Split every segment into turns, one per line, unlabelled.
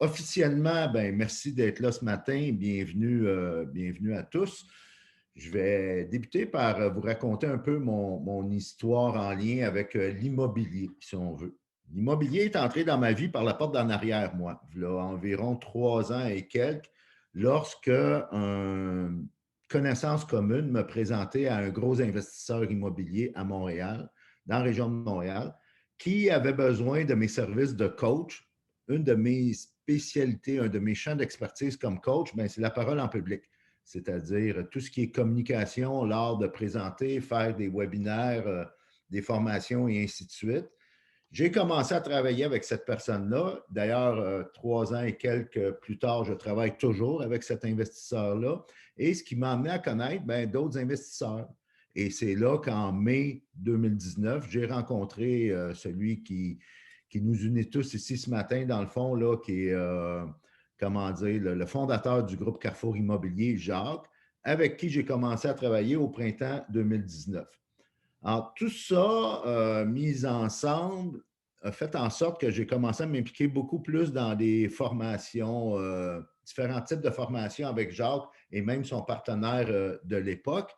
Officiellement, ben, merci d'être là ce matin. Bienvenue, bienvenue à tous. Je vais débuter par vous raconter un peu mon histoire en lien avec l'immobilier, si on veut. L'immobilier est entré dans ma vie par la porte d'en arrière, moi, il y a environ 3 ans et quelques, lorsque une connaissance commune me présentait à un gros investisseur immobilier à Montréal, dans la région de Montréal, qui avait besoin de mes services de coach. Une de mes spécialités, un de mes champs d'expertise comme coach, ben, c'est la parole en public, c'est-à-dire tout ce qui est communication, l'art de présenter, faire des webinaires, des formations et ainsi de suite. J'ai commencé à travailler avec cette personne-là. D'ailleurs, 3 ans et quelques plus tard, je travaille toujours avec cet investisseur-là. Et ce qui m'a amené à connaître ben, d'autres investisseurs. Et c'est là qu'en mai 2019, j'ai rencontré celui qui nous unit tous ici ce matin, dans le fond, là, qui est, comment dire, le fondateur du groupe Carrefour Immobilier, Jacques, avec qui j'ai commencé à travailler au printemps 2019. Alors, tout ça, mis ensemble, a fait en sorte que j'ai commencé à m'impliquer beaucoup plus dans des formations, différents types de formations avec Jacques et même son partenaire de l'époque.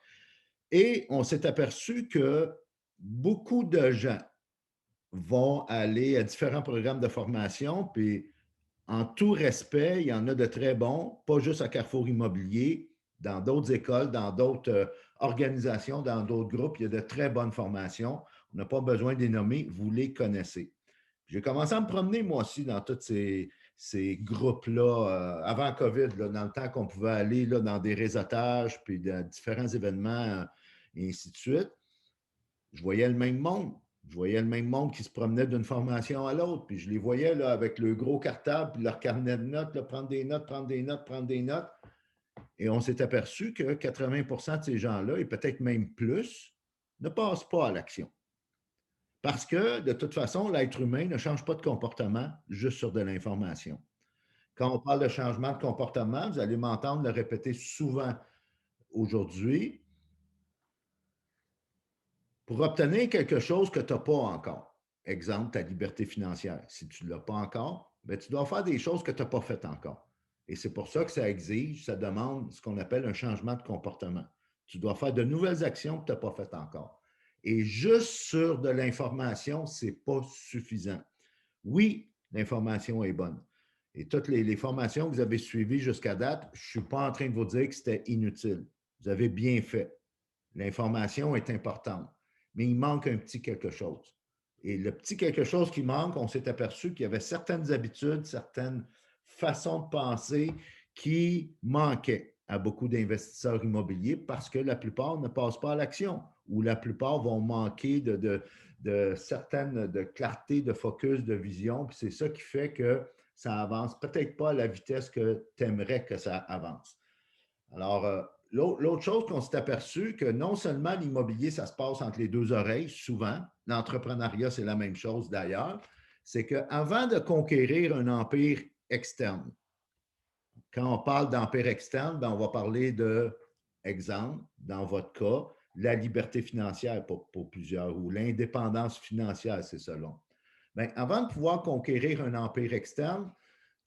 Et on s'est aperçu que beaucoup de gens vont aller à différents programmes de formation, puis en tout respect, il y en a de très bons, pas juste à Carrefour Immobilier, dans d'autres écoles, dans d'autres organisations, dans d'autres groupes, il y a de très bonnes formations. On n'a pas besoin de les nommer, vous les connaissez. J'ai commencé à me promener, moi aussi, dans tous ces groupes-là, avant COVID, là, dans le temps qu'on pouvait aller là, dans des réseautages, puis dans différents événements, et ainsi de suite. Je voyais le même monde. Je voyais le même monde qui se promenait d'une formation à l'autre. Puis je les voyais là, avec le gros cartable, puis leur carnet de notes, là, prendre des notes, prendre des notes, prendre des notes. Et on s'est aperçu que 80% de ces gens-là, et peut-être même plus, ne passent pas à l'action. Parce que, de toute façon, l'être humain ne change pas de comportement juste sur de l'information. Quand on parle de changement de comportement, vous allez m'entendre le répéter souvent aujourd'hui, pour obtenir quelque chose que tu n'as pas encore. Exemple, ta liberté financière. Si tu ne l'as pas encore, ben, tu dois faire des choses que tu n'as pas faites encore. Et c'est pour ça que ça exige, ça demande ce qu'on appelle un changement de comportement. Tu dois faire de nouvelles actions que tu n'as pas faites encore. Et juste sur de l'information, ce n'est pas suffisant. Oui, l'information est bonne. Et toutes les formations que vous avez suivies jusqu'à date, je ne suis pas en train de vous dire que c'était inutile. Vous avez bien fait. L'information est importante, mais il manque un petit quelque chose. Et le petit quelque chose qui manque, on s'est aperçu qu'il y avait certaines habitudes, certaines façons de penser qui manquaient à beaucoup d'investisseurs immobiliers parce que la plupart ne passent pas à l'action ou la plupart vont manquer de certaines de clarté, de focus, de vision. Puis c'est ça qui fait que ça avance peut-être pas à la vitesse que tu aimerais que ça avance. Alors, l'autre chose qu'on s'est aperçu, que non seulement l'immobilier, ça se passe entre les deux oreilles, souvent, l'entrepreneuriat, c'est la même chose d'ailleurs, c'est qu'avant de conquérir un empire externe, quand on parle d'empire externe, ben, on va parler de, exemple, dans votre cas, la liberté financière pour plusieurs, ou l'indépendance financière, c'est selon. Bien, avant de pouvoir conquérir un empire externe,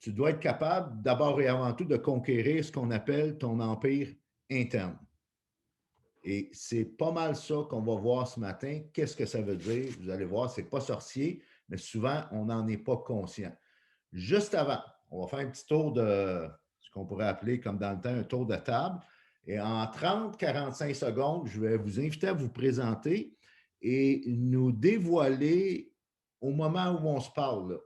tu dois être capable d'abord et avant tout de conquérir ce qu'on appelle ton empire interne. Et c'est pas mal ça qu'on va voir ce matin. Qu'est-ce que ça veut dire? Vous allez voir, c'est pas sorcier, mais souvent, on n'en est pas conscient. Juste avant, on va faire un petit tour de ce qu'on pourrait appeler, comme dans le temps, un tour de table. Et en 30-45 secondes, je vais vous inviter à vous présenter et nous dévoiler, au moment où on se parle, là,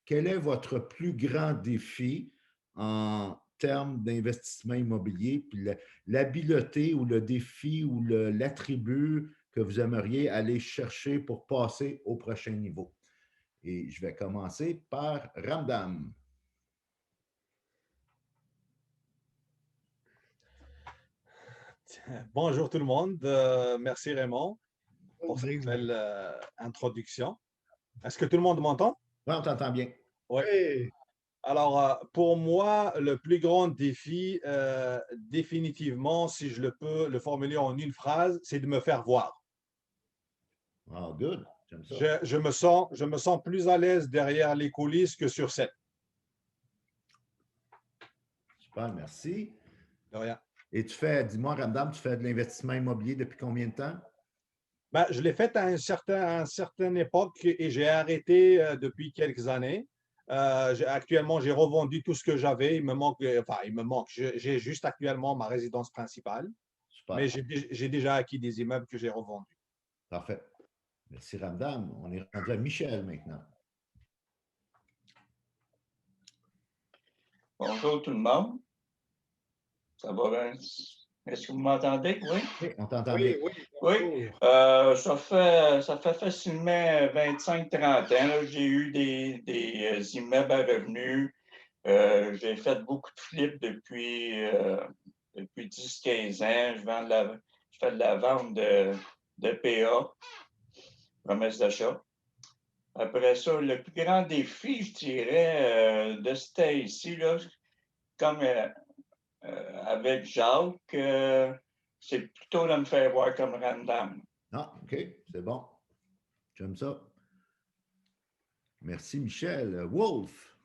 quel est votre plus grand défi en termes d'investissement immobilier, puis l'habileté ou le défi ou l'attribut que vous aimeriez aller chercher pour passer au prochain niveau. Et je vais commencer par Ramdam.
Bonjour tout le monde. Merci Raymond pour cette
Bonjour.
belle introduction. Est-ce que tout le monde m'entend?
Oui, on t'entend bien.
Oui.
Oui,
Alors, pour moi, le plus grand défi, définitivement, si je le peux le formuler en une phrase, c'est de me faire voir.
Oh, good. J'aime ça.
Je me sens plus à l'aise derrière les coulisses que sur scène.
Super, merci.
De rien.
Et dis-moi, Ramdam, tu fais de l'investissement immobilier depuis combien de temps?
Ben, je l'ai fait à une certaine époque et j'ai arrêté depuis quelques années. Actuellement, j'ai revendu tout ce que j'avais. Il me manque. J'ai juste actuellement ma résidence principale, mais
Super,
j'ai déjà acquis des immeubles que j'ai revendus.
parfait. Merci, Ramdam. On est rendu à Michel maintenant.
Bonjour tout le monde. Ça va bien? Est-ce que vous m'entendez? Oui?
Oui, on t'entend bien.
Oui, oui,
Oui.
bonjour.
Ça fait facilement 25-30 ans. Là, j'ai eu des immeubles à revenus. J'ai fait beaucoup de flips depuis 10-15 ans. Je fais de la vente de PA, promesse d'achat. Après ça, le plus grand défi, je dirais, de ce ici, là, comme avec Jacques, c'est plutôt de me faire voir comme random.
Ah, OK, c'est bon. J'aime ça. Merci, Michel. Wolf.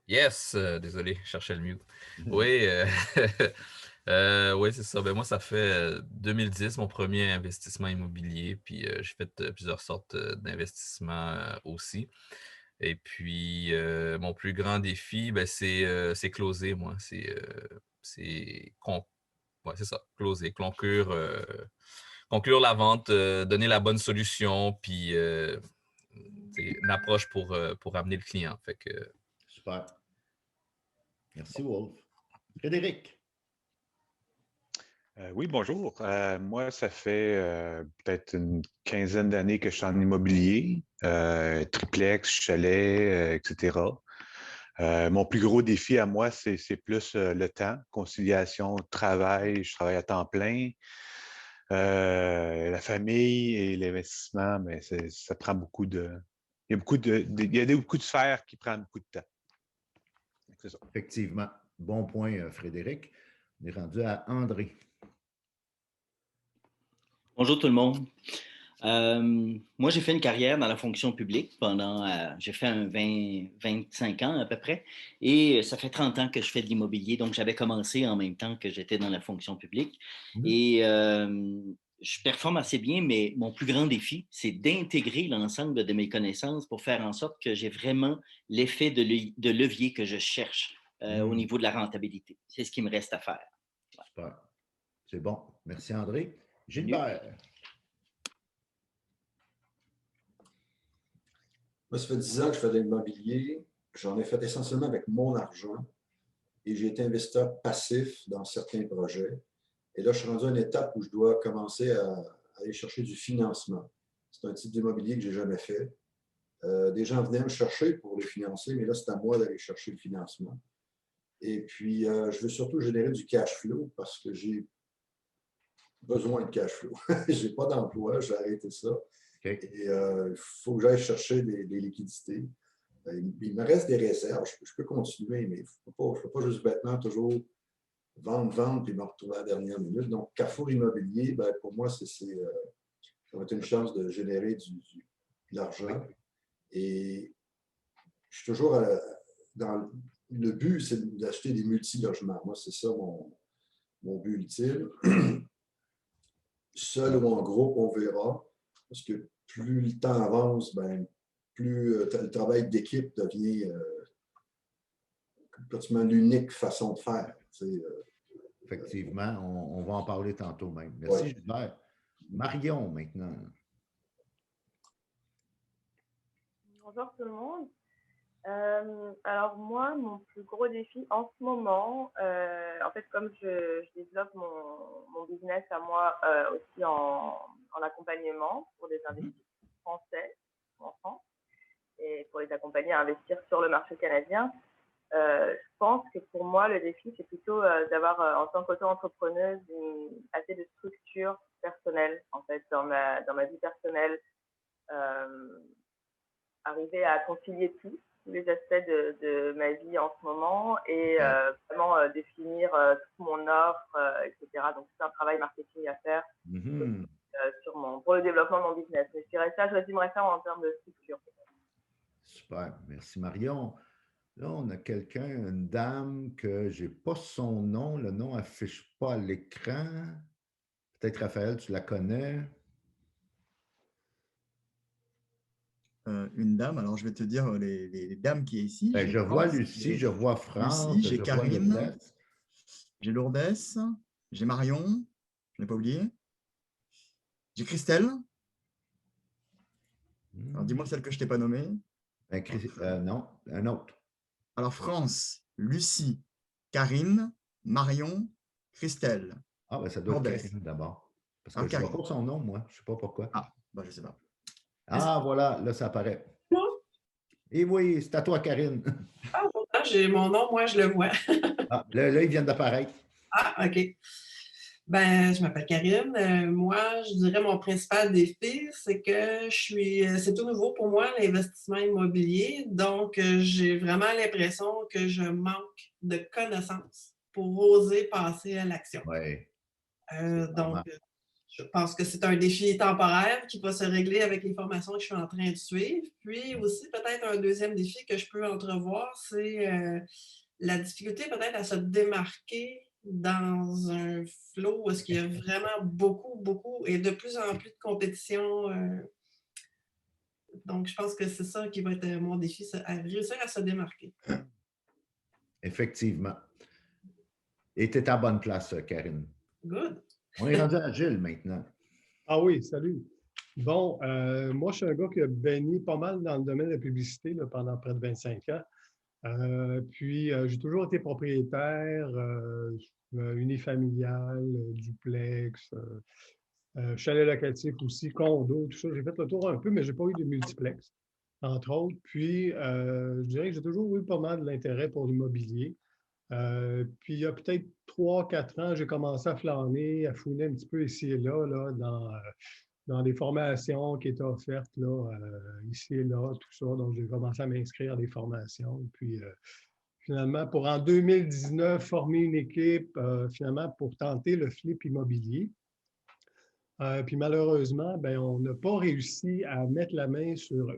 Yes, désolé, je cherchais le mute. Oui, oui, c'est ça. Ben, moi, ça fait 2010 mon premier investissement immobilier, puis j'ai fait plusieurs sortes d'investissements aussi. Et puis, mon plus grand défi, ben, c'est closer, moi. Ouais, c'est ça, closer, conclure la vente, donner la bonne solution, puis une approche pour amener le client. Fait que,
Super. Merci, Wolf. Frédéric.
Oui, bonjour. Moi, ça fait peut-être une quinzaine d'années que je suis en immobilier, triplex, chalet, etc. Mon plus gros défi à moi, c'est plus le temps, conciliation, travail, je travaille à temps plein. La famille et l'investissement, mais ça prend beaucoup de... Il y a beaucoup de sphères qui prennent beaucoup de temps. C'est ça.
Effectivement. Bon point, Frédéric. On est rendu à André.
Bonjour tout le monde. Moi, j'ai fait une carrière dans la fonction publique j'ai fait 25 ans à peu près, et ça fait 30 ans que je fais de l'immobilier, donc j'avais commencé en même temps que j'étais dans la fonction publique. Et je performe assez bien, mais mon plus grand défi, c'est d'intégrer l'ensemble de mes connaissances pour faire en sorte que j'ai vraiment l'effet de levier que je cherche au niveau de la rentabilité. C'est ce qui me reste à faire.
Super. C'est bon. Merci, André. Gilbert.
Moi, ça fait 10 ans que je fais de l'immobilier. J'en ai fait essentiellement avec mon argent et j'ai été investisseur passif dans certains projets. Et là, je suis rendu à une étape où je dois commencer à aller chercher du financement. C'est un type d'immobilier que je n'ai jamais fait. Des gens venaient me chercher pour les financer, mais là, c'est à moi d'aller chercher le financement. Et puis, je veux surtout générer du cash flow parce que j'ai besoin de cash flow. Je n'ai pas d'emploi, j'ai arrêté ça.
Okay.
Et il faut que j'aille chercher des liquidités. Il me reste des réserves. Je peux continuer, mais je ne peux pas juste bêtement toujours vendre, puis me retrouver à la dernière minute. Donc, Carrefour Immobilier, ben, pour moi, ça va être une chance de générer de l'argent. Et je suis toujours dans le but, c'est d'acheter des multi-logements. Moi, c'est ça mon but ultime. Seul ou en groupe, on verra. Parce que plus le temps avance, ben, plus le travail d'équipe devient pratiquement l'unique façon de faire.
Effectivement, on va en parler tantôt même. Merci,
ouais.
Gilbert. Marion, maintenant.
Bonjour tout le monde. Alors moi, mon plus gros défi en ce moment, en fait, comme je développe mon business à moi aussi en accompagnement pour des investisseurs français en France et pour les accompagner à investir sur le marché canadien, je pense que pour moi, le défi, c'est plutôt d'avoir, en tant qu'auto-entrepreneuse, assez de structure personnelle, en fait, dans ma vie personnelle, arriver à concilier tous les aspects de ma vie en ce moment et vraiment définir toute mon offre, etc. Donc, c'est un travail marketing à faire pour le développement de mon business. Mais je résumerais ça en termes de structure.
Super. Merci, Marion. Là, on a quelqu'un, une dame que je n'ai pas son nom. Le nom n'affiche pas à l'écran. Peut-être, Raphaël, tu la connais.
Une dame, alors je vais te dire les dames qui est ici.
Ben,
J'ai
je vois
France,
Lucie, je vois France,
Lucie, j'ai
je vois
Karine,
Lourdes.
j'ai Lourdes, j'ai Marion, je n'ai pas oublié. J'ai Christelle. Alors dis-moi celle que je t'ai pas nommée.
Ben, non, un autre.
Alors France, Lucie, Karine, Marion, Christelle.
Ah, ben, ça doit être
Lourdes.
Karine d'abord. Parce que
Ah,
je ne vois
Karine.
pas son nom, moi. Je ne sais pas pourquoi.
Ah, ben, je ne sais pas.
Ah, voilà, là, ça apparaît. Et oui, c'est à toi, Karine.
Ah, pourtant, j'ai mon nom, moi, je le vois.
Ah, là, il vient d'apparaître.
Ah, OK. Ben, je m'appelle Karine. Moi, je dirais mon principal défi, c'est que c'est tout nouveau pour moi, l'investissement immobilier. Donc, j'ai vraiment l'impression que je manque de connaissances pour oser passer à l'action.
Oui.
Donc, je pense que c'est un défi temporaire qui va se régler avec les formations que je suis en train de suivre. Puis aussi, peut-être un deuxième défi que je peux entrevoir, c'est la difficulté peut-être à se démarquer dans un flot où est-ce qu'il y a vraiment beaucoup et de plus en plus de compétition. Donc, je pense que c'est ça qui va être mon défi, à réussir à se démarquer.
Effectivement. Et tu es à bonne place, Karine.
Good.
On est rendu à Gilles maintenant.
Ah oui, salut. Bon, moi, je suis un gars qui a baigné pas mal dans le domaine de la publicité là, pendant près de 25 ans. Puis, j'ai toujours été propriétaire, unifamilial, duplex, chalet locatif aussi, condo, tout ça. J'ai fait le tour un peu, mais je n'ai pas eu de multiplex, entre autres. Puis, je dirais que j'ai toujours eu pas mal d'intérêt pour l'immobilier. Puis, il y a peut-être 3-4 ans, j'ai commencé à flâner, à fouiner un petit peu ici et là dans des formations qui étaient offertes là, ici et là, tout ça. Donc, j'ai commencé à m'inscrire à des formations. Puis, finalement, pour en 2019, former une équipe, finalement, pour tenter le flip immobilier. Puis malheureusement, ben, on n'a pas réussi à mettre la main sur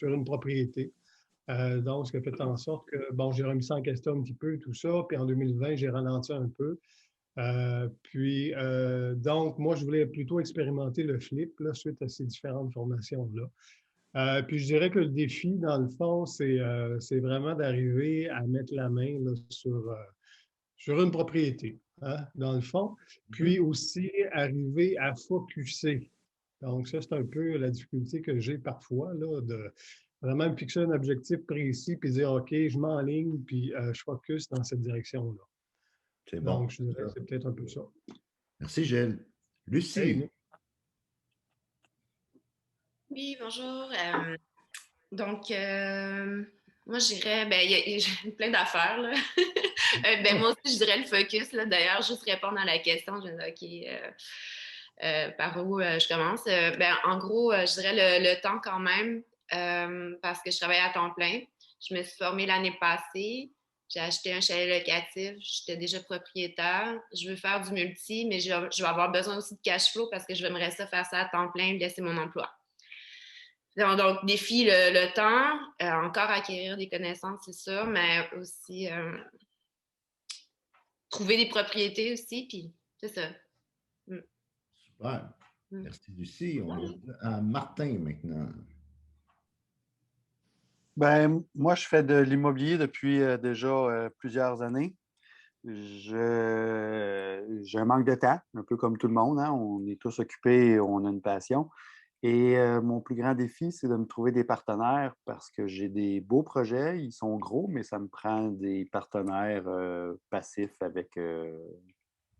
une propriété. Donc, ce qui a fait en sorte que, bon, j'ai remis ça en question un petit peu, tout ça. Puis en 2020, j'ai ralenti un peu. Donc, moi, je voulais plutôt expérimenter le flip là, suite à ces différentes formations-là. Puis je dirais que le défi, dans le fond, c'est vraiment d'arriver à mettre la main là, sur une propriété, hein, dans le fond. Puis aussi arriver à focusser. Donc, ça, c'est un peu la difficulté que j'ai parfois, là, de vraiment me fixer un objectif précis puis dire, OK, je m'enligne puis je focus dans cette direction-là.
C'est bon.
Donc, je dirais que c'est peut-être un peu ça.
Merci, Gilles. Lucie.
Hey,
oui, bonjour. Donc, moi, je dirais, ben, j'ai plein d'affaires, là. Ben, moi aussi, je dirais le focus, là. D'ailleurs, juste répondre à la question, je me dis, OK, par où je commence? Ben, en gros, je dirais le temps quand même, parce que je travaille à temps plein. Je me suis formée l'année passée. J'ai acheté un chalet locatif. J'étais déjà propriétaire. Je veux faire du multi, mais je vais avoir besoin aussi de cash flow parce que je vais me rester faire ça à temps plein et laisser mon emploi. Donc, défi le temps, encore acquérir des connaissances, c'est ça, mais aussi trouver des propriétés aussi, puis c'est ça.
Super. Merci, Lucie. On est à Martin maintenant.
Ben, moi, je fais de l'immobilier depuis déjà plusieurs années. J'ai un manque de temps, un peu comme tout le monde, hein? On est tous occupés, on a une passion. Et mon plus grand défi, c'est de me trouver des partenaires parce que j'ai des beaux projets, ils sont gros, mais ça me prend des partenaires passifs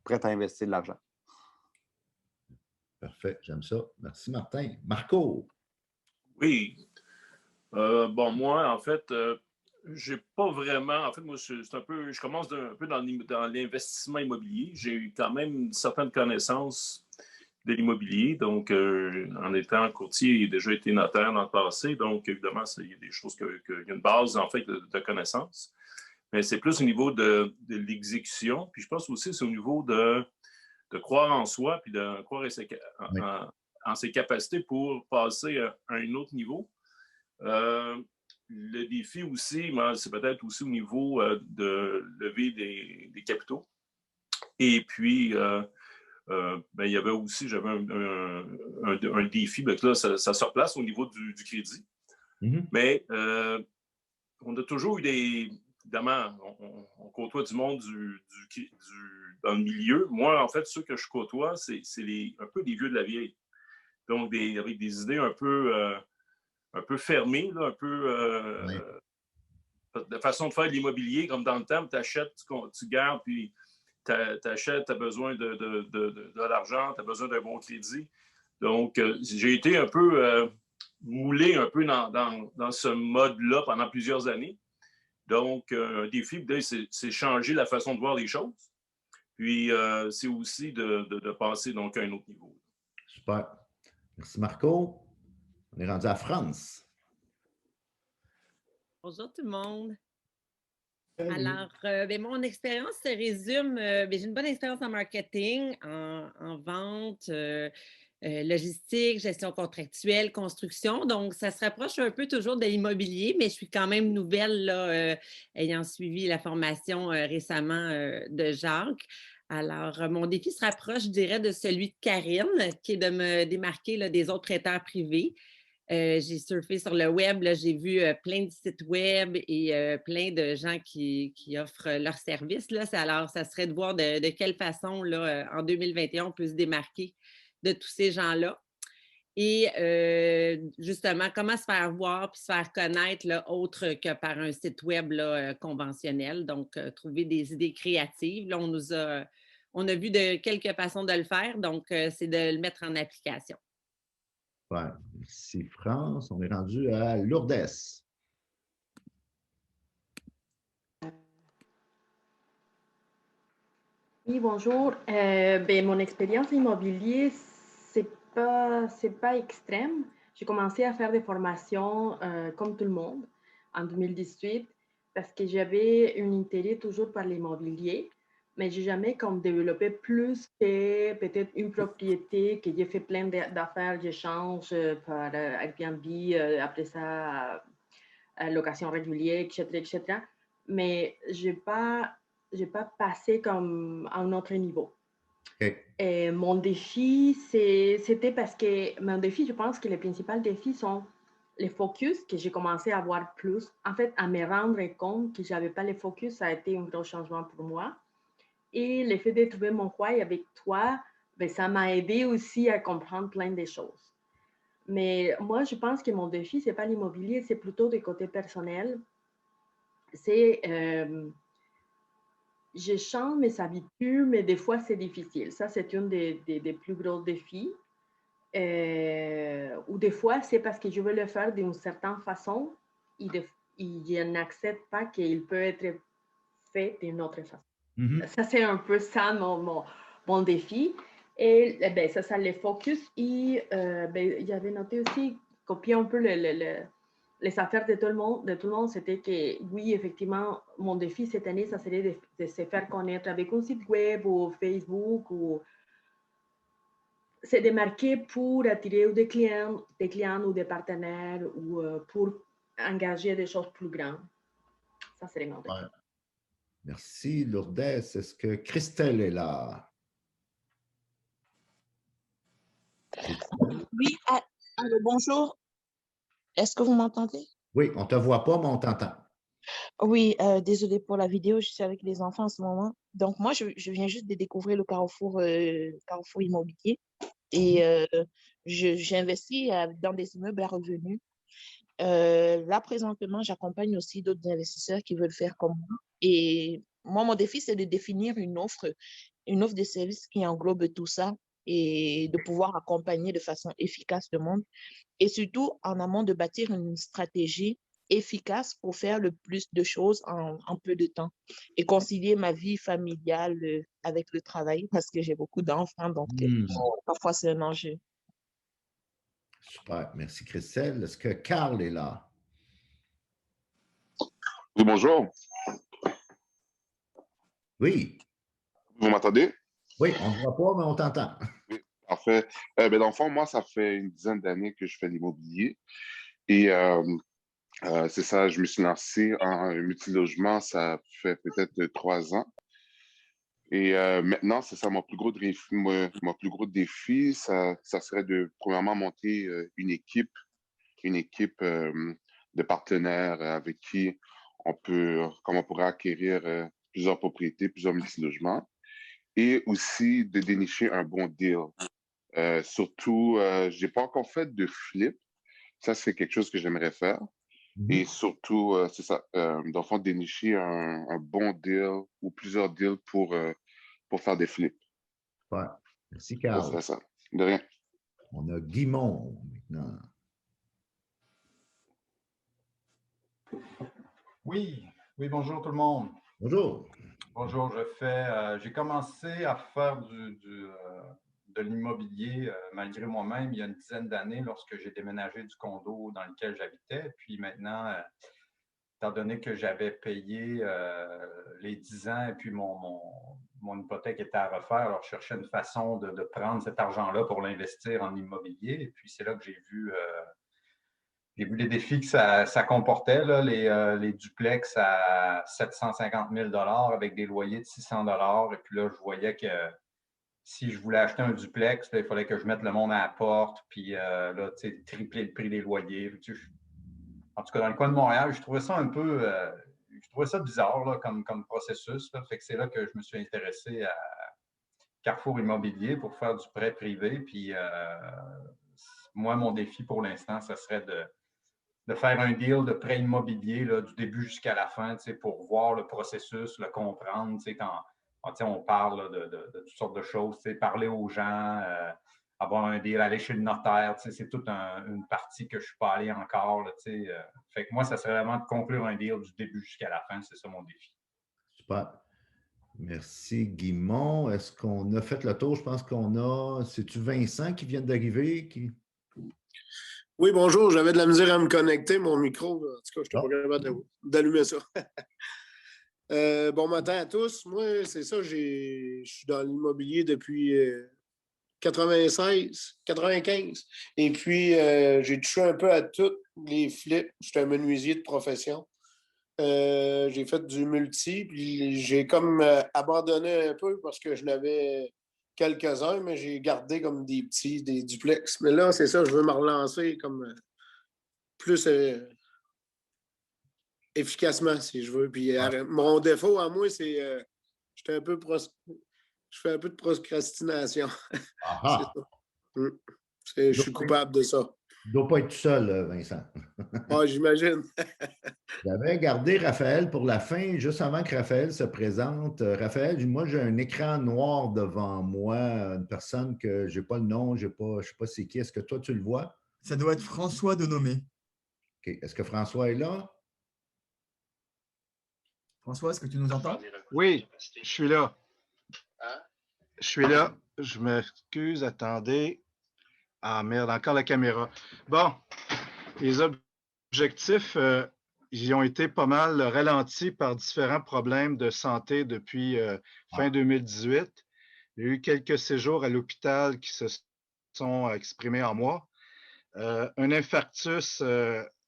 prêts à investir de l'argent.
Parfait, j'aime ça. Merci, Martin. Marco.
Oui. Bon, moi, en fait, j'ai pas vraiment. En fait, moi, c'est un peu. Je commence un peu dans l'investissement immobilier. J'ai quand même une certaine connaissance de l'immobilier. Donc, en étant courtier, j'ai déjà été notaire dans le passé. Donc, évidemment, il y a des choses il y a une base, en fait, de connaissances. Mais c'est plus au niveau de l'exécution. Puis je pense aussi c'est au niveau de croire en soi, puis de croire en ses capacités pour passer à un autre niveau. Le défi aussi, c'est peut-être aussi au niveau de lever des capitaux. Et puis, il y avait aussi, j'avais un défi, que là, ça se replace au niveau du crédit. Mais on a toujours eu évidemment, on côtoie du monde dans le milieu. Moi, en fait, ceux que je côtoie, c'est un peu des vieux de la vieille. Donc, avec des idées un peu fermées, là, un peu de façon de faire de l'immobilier, comme dans le temps, tu achètes, tu gardes, puis tu achètes, tu as besoin de l'argent, tu as besoin d'un bon crédit. Donc, j'ai été un peu moulé un peu dans ce mode-là pendant plusieurs années. Donc, un défi, c'est changer la façon de voir les choses. Puis, c'est aussi de passer donc, à un autre niveau.
Super. Merci, Marco. On est rendu à France.
Bonjour tout le monde. Alors, mon expérience se résume, j'ai une bonne expérience en marketing, en vente, logistique, gestion contractuelle, construction. Donc, ça se rapproche un peu toujours de l'immobilier, mais je suis quand même nouvelle, là, ayant suivi la formation récemment de Jacques. Alors, mon défi se rapproche, je dirais, de celui de Karine, qui est de me démarquer là, des autres prêteurs privés. J'ai surfé sur le web, j'ai vu plein de sites web et plein de gens qui offrent leurs services. Là. Alors, ça serait de voir de quelle façon, là, en 2021, on peut se démarquer de tous ces gens-là. Et justement, comment se faire voir puis se faire connaître là, autre que par un site web là, conventionnel. Donc, trouver des idées créatives. Là, on a vu de quelques façons de le faire, donc c'est de le mettre en application.
Ouais. Merci, France. On est rendu à Lourdes.
Oui, bonjour. Mon expérience immobilière, c'est pas extrême. J'ai commencé à faire des formations comme tout le monde en 2018 parce que j'avais un intérêt toujours par l'immobilier, mais j'ai jamais comme développé plus que peut-être une propriété que j'ai fait plein d'affaires, j'échange par Airbnb, après ça, location régulière, etc., etc. Mais j'ai pas passé comme à un autre niveau.
Okay.
Et mon défi, c'était parce que mon défi, je pense que les principaux défis sont les focus que j'ai commencé à avoir plus. En fait, à me rendre compte que je n'avais pas les focus, ça a été un gros changement pour moi. Et le fait de trouver mon why avec toi, ça m'a aidé aussi à comprendre plein de choses. Mais moi, je pense que mon défi, ce n'est pas l'immobilier, c'est plutôt du côté personnel. C'est je change mes habitudes, mais des fois, c'est difficile. Ça, c'est un des plus gros défis. Ou des fois, c'est parce que je veux le faire d'une certaine façon et je n'accepte pas qu'il peut être fait d'une autre façon. Mm-hmm. Ça, c'est un peu ça mon défi. Et ça les focus. Et j'avais noté aussi, copier un peu les affaires de tout le monde, c'était que oui, effectivement, mon défi cette année, ça serait de se faire connaître avec un site web ou Facebook ou c'est de marquer pour attirer des clients ou des partenaires ou pour engager des choses plus grandes. Ça serait mon défi.
Ouais. Merci, Lourdes. Est-ce que Christelle est là?
Oui, allô, bonjour. Est-ce que vous m'entendez?
Oui, on ne te voit pas, mais on t'entend.
Oui, désolée pour la vidéo, je suis avec les enfants en ce moment. Donc, moi, je viens juste de découvrir le Carrefour immobilier et j'ai investi dans des immeubles à revenus. Là, présentement, j'accompagne aussi d'autres investisseurs qui veulent faire comme moi. Et moi, mon défi, c'est de définir une offre de service qui englobe tout ça et de pouvoir accompagner de façon efficace le monde. Et surtout, en amont, de bâtir une stratégie efficace pour faire le plus de choses en peu de temps et concilier ma vie familiale avec le travail parce que j'ai beaucoup d'enfants, donc parfois c'est un enjeu.
Super, merci Christelle. Est-ce que Carl est là?
Oui, bonjour.
Oui.
Vous m'entendez?
Oui, on ne voit pas, mais on t'entend.
Oui, parfait. Dans le fond, moi, ça fait une dizaine d'années que je fais l'immobilier. Et C'est ça, je me suis lancé en multilogement, ça fait peut-être 3 ans. Et maintenant, c'est ça, mon plus gros défi, ça serait de, premièrement, monter une équipe de partenaires avec qui comme on pourrait acquérir plusieurs propriétés, plusieurs multilogements, et aussi de dénicher un bon deal. Surtout, je n'ai pas encore fait de flip. Ça, c'est quelque chose que j'aimerais faire. Et surtout, c'est ça, dans le fond, dénicher un bon deal ou plusieurs deals pour faire des flips.
Ouais. Merci,
Ça
Carl.
serait ça. De rien.
On a Guimond maintenant.
Oui, bonjour tout le monde.
Bonjour.
Bonjour, j'ai commencé à faire de l'immobilier malgré moi-même il y a une dizaine d'années lorsque j'ai déménagé du condo dans lequel j'habitais. Puis maintenant, étant donné que j'avais payé les 10 ans et puis mon hypothèque était à refaire, alors je cherchais une façon de prendre cet argent-là pour l'investir en immobilier. Et puis c'est là que j'ai vu les défis que ça comportait, là, les duplex à 750 000 avec des loyers de 600 Et puis là, je voyais que si je voulais acheter un duplex, là, il fallait que je mette le monde à la porte, puis là, tripler le prix des loyers. En tout cas, dans le coin de Montréal, je trouvais ça un peu je trouvais ça bizarre là, comme processus. Là. Fait que c'est là que je me suis intéressé à Carrefour Immobilier pour faire du prêt privé. Puis moi, mon défi pour l'instant, ce serait de faire un deal de prêt immobilier là, du début jusqu'à la fin, pour voir le processus, le comprendre, quand on parle là, de toutes sortes de choses, parler aux gens, avoir un deal, aller chez le notaire, c'est toute une partie que je ne suis pas allé encore. Là, fait que moi, ça serait vraiment de conclure un deal du début jusqu'à la fin, c'est ça mon défi.
Super. Merci, Guimond. Est-ce qu'on a fait le tour? Je pense qu'on a... C'est-tu Vincent qui vient d'arriver?
Oui, bonjour. J'avais de la misère à me connecter, mon micro. En tout cas, je n'étais pas capable d'allumer ça. Bon matin à tous. Moi, c'est ça, je suis dans l'immobilier depuis 95. Et puis, j'ai touché un peu à tous les flips. Je suis un menuisier de profession. J'ai fait du multi, puis j'ai comme abandonné un peu parce que je n'avais quelques-uns, mais j'ai gardé comme des duplex. Mais là, c'est ça, je veux me relancer comme plus efficacement, si je veux. Puis mon défaut à moi, c'est je fais un peu de procrastination. C'est ça. Je suis coupable de ça.
Tu ne dois pas être tout seul, Vincent.
Ah, j'imagine.
J'avais gardé Raphaël pour la fin, juste avant que Raphaël se présente. Raphaël, moi, j'ai un écran noir devant moi, une personne que je n'ai pas le nom, je ne sais pas c'est qui. Est-ce que toi, tu le vois?
Ça doit être François Denomé.
OK. Est-ce que François est là?
François, est-ce que tu nous entends?
Oui, je suis là. Je suis là. Je m'excuse, attendez. Ah merde, encore la caméra. Bon, les objectifs, ils ont été pas mal ralentis par différents problèmes de santé depuis fin 2018. Il y a eu quelques séjours à l'hôpital qui se sont exprimés en moi. Un infarctus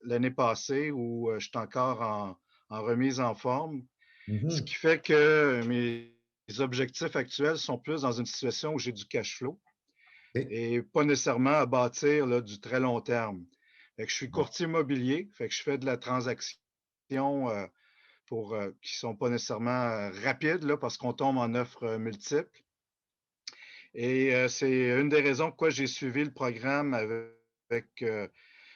l'année passée où je suis encore en remise en forme. Ce qui fait que mes objectifs actuels sont plus dans une situation où j'ai du cash flow et pas nécessairement à bâtir là, du très long terme. Fait que je suis courtier immobilier, fait que je fais de la transaction qui ne sont pas nécessairement rapides là, parce qu'on tombe en offres multiples. Et c'est une des raisons pourquoi j'ai suivi le programme avec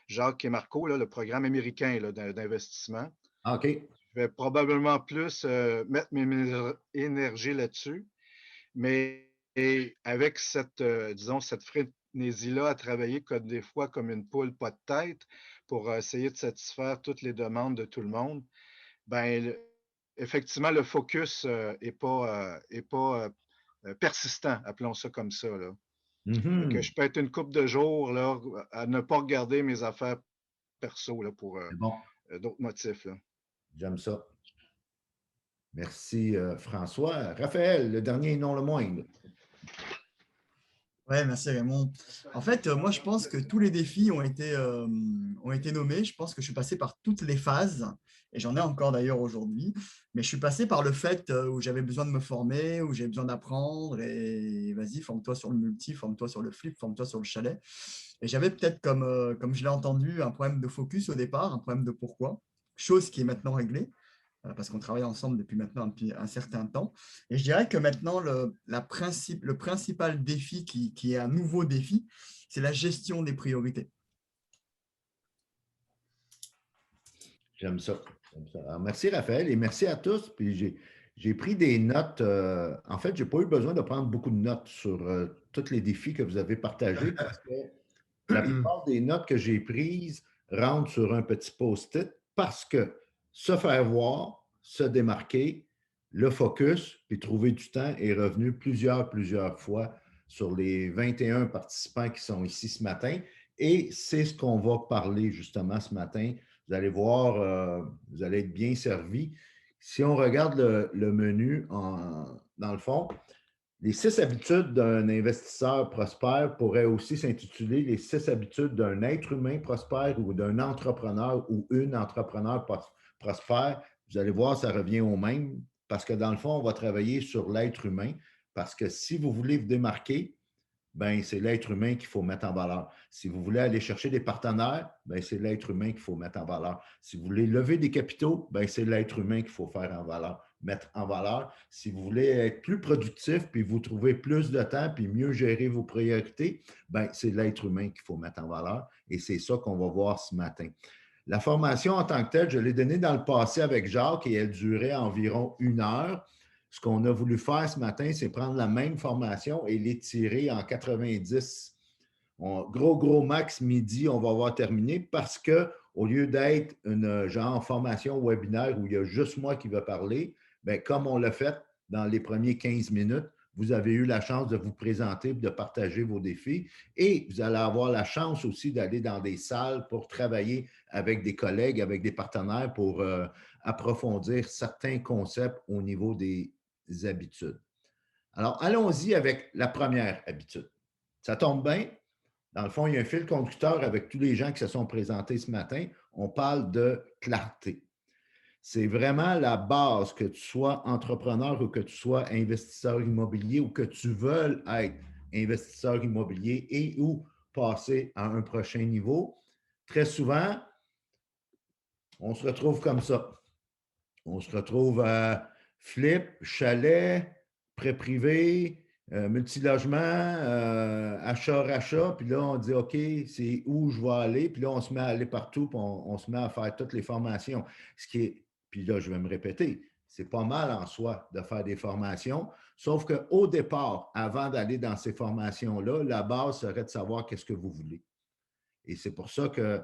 Jacques et Marco, là, le programme américain d'investissement.
OK.
Je vais probablement plus mettre mes énergies là-dessus, mais avec cette frénésie-là à travailler des fois comme une poule pas de tête pour essayer de satisfaire toutes les demandes de tout le monde, ben effectivement, le focus n'est pas persistant, appelons ça comme ça. Là. Que je peux être une couple de jours là, à ne pas regarder mes affaires perso là, pour d'autres motifs. Là.
J'aime ça. Merci, François. Raphaël, le dernier et non le moindre.
Ouais, merci Raymond. En fait, moi, je pense que tous les défis ont été nommés. Je pense que je suis passé par toutes les phases, et j'en ai encore d'ailleurs aujourd'hui. Mais je suis passé par le fait où j'avais besoin de me former, où j'avais besoin d'apprendre, et vas-y, forme-toi sur le multi, forme-toi sur le flip, forme-toi sur le chalet. Et j'avais peut-être, comme je l'ai entendu, un problème de focus au départ, un problème de pourquoi, chose qui est maintenant réglée parce qu'on travaille ensemble depuis maintenant un certain temps. Et je dirais que maintenant, le principal défi qui est un nouveau défi, c'est la gestion des priorités.
J'aime ça. Alors, merci Raphaël et merci à tous. Puis j'ai pris des notes. En fait, je n'ai pas eu besoin de prendre beaucoup de notes sur tous les défis que vous avez partagés parce que la plupart des notes que j'ai prises rentrent sur un petit post-it parce que se faire voir, se démarquer, le focus, puis trouver du temps est revenu plusieurs fois sur les 21 participants qui sont ici ce matin. Et c'est ce qu'on va parler justement ce matin. Vous allez voir, vous allez être bien servis. Si on regarde le menu dans le fond, les 6 habitudes d'un investisseur prospère pourraient aussi s'intituler les 6 habitudes d'un être humain prospère ou d'un entrepreneur ou une entrepreneur prospère. Vous allez voir, ça revient au même parce que dans le fond, on va travailler sur l'être humain parce que si vous voulez vous démarquer, ben, c'est l'être humain qu'il faut mettre en valeur. Si vous voulez aller chercher des partenaires, ben, c'est l'être humain qu'il faut mettre en valeur. Si vous voulez lever des capitaux, ben, c'est l'être humain qu'il faut faire en valeur, mettre en valeur. Si vous voulez être plus productif, puis vous trouver plus de temps, puis mieux gérer vos priorités, ben, c'est l'être humain qu'il faut mettre en valeur. Et c'est ça qu'on va voir ce matin. La formation en tant que telle, je l'ai donnée dans le passé avec Jacques et elle durait environ 1 heure. Ce qu'on a voulu faire ce matin, c'est prendre la même formation et l'étirer en 90. Gros max midi, on va avoir terminé parce qu'au lieu d'être une genre formation webinaire où il y a juste moi qui va parler, bien, comme on l'a fait dans les premiers 15 minutes, vous avez eu la chance de vous présenter et de partager vos défis et vous allez avoir la chance aussi d'aller dans des salles pour travailler avec des collègues, avec des partenaires pour approfondir certains concepts au niveau des habitudes. Alors, allons-y avec la première habitude. Ça tombe bien. Dans le fond, il y a un fil conducteur avec tous les gens qui se sont présentés ce matin. On parle de clarté. C'est vraiment la base, que tu sois entrepreneur ou que tu sois investisseur immobilier ou que tu veuilles être investisseur immobilier et ou passer à un prochain niveau. Très souvent, on se retrouve comme ça. On se retrouve à flip, chalet, prêt privé, multilogement, achat, puis là, on dit OK, c'est où je vais aller, puis là, on se met à aller partout, puis on se met à faire toutes les formations. Puis là, je vais me répéter, c'est pas mal en soi de faire des formations, sauf qu'au départ, avant d'aller dans ces formations-là, la base serait de savoir qu'est-ce que vous voulez. Et c'est pour ça que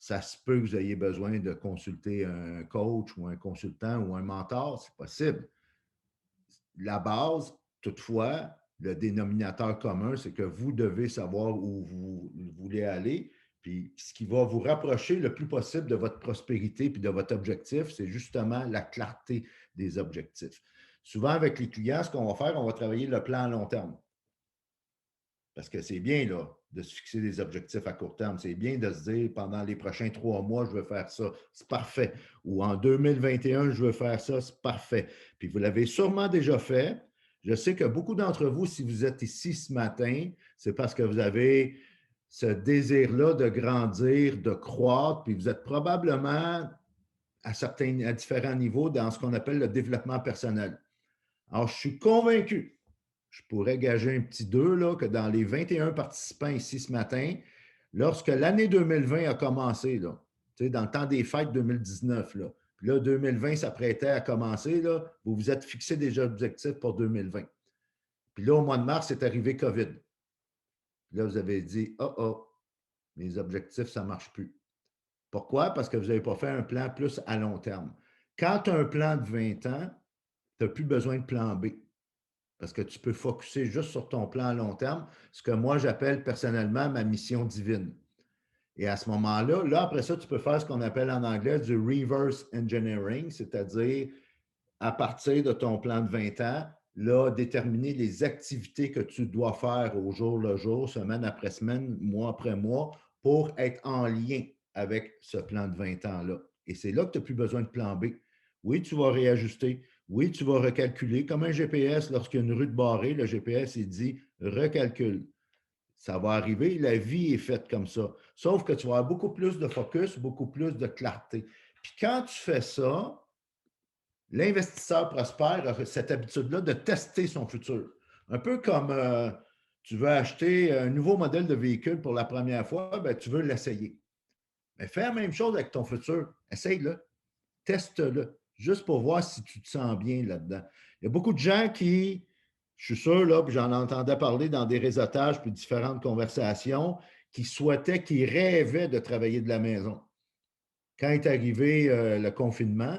ça se peut que vous ayez besoin de consulter un coach ou un consultant ou un mentor, c'est possible. La base, toutefois, le dénominateur commun, c'est que vous devez savoir où vous voulez aller. Puis ce qui va vous rapprocher le plus possible de votre prospérité puis de votre objectif, c'est justement la clarté des objectifs. Souvent, avec les clients, ce qu'on va faire, on va travailler le plan à long terme. Parce que c'est bien là, de se fixer des objectifs à court terme. C'est bien de se dire, pendant les prochains 3 mois, je veux faire ça. C'est parfait. Ou en 2021, je veux faire ça. C'est parfait. Puis vous l'avez sûrement déjà fait. Je sais que beaucoup d'entre vous, si vous êtes ici ce matin, c'est parce que vous avez ce désir-là de grandir, de croître, puis vous êtes probablement à différents niveaux dans ce qu'on appelle le développement personnel. Alors, je suis convaincu, je pourrais gager un petit 2, là, que dans les 21 participants ici ce matin, lorsque l'année 2020 a commencé, là, dans le temps des fêtes 2019, là, puis là, 2020 s'apprêtait à commencer, là, vous vous êtes fixé des objectifs pour 2020. Puis là, au mois de mars, c'est arrivé COVID. Puis là, vous avez dit, mes objectifs, ça ne marche plus. Pourquoi? Parce que vous n'avez pas fait un plan plus à long terme. Quand tu as un plan de 20 ans, tu n'as plus besoin de plan B. Parce que tu peux focusser juste sur ton plan à long terme, ce que moi j'appelle personnellement ma mission divine. Et à ce moment-là, là, après ça, tu peux faire ce qu'on appelle en anglais du reverse engineering, c'est-à-dire à partir de ton plan de 20 ans, là, déterminer les activités que tu dois faire au jour le jour, semaine après semaine, mois après mois, pour être en lien avec ce plan de 20 ans-là. Et c'est là que tu n'as plus besoin de plan B. Oui, tu vas réajuster. Oui, tu vas recalculer. Comme un GPS, lorsqu'il y a une rue de barrée, le GPS, il dit « recalcule ». Ça va arriver, la vie est faite comme ça. Sauf que tu vas avoir beaucoup plus de focus, beaucoup plus de clarté. Puis quand tu fais ça, l'investisseur prospère a cette habitude-là de tester son futur. Un peu comme tu veux acheter un nouveau modèle de véhicule pour la première fois, ben, tu veux l'essayer. Mais fais la même chose avec ton futur. Essaye-le, teste-le, juste pour voir si tu te sens bien là-dedans. Il y a beaucoup de gens qui, je suis sûr, là, puis j'en entendais parler dans des réseautages puis différentes conversations, qui souhaitaient, qui rêvaient de travailler de la maison. Quand est arrivé le confinement,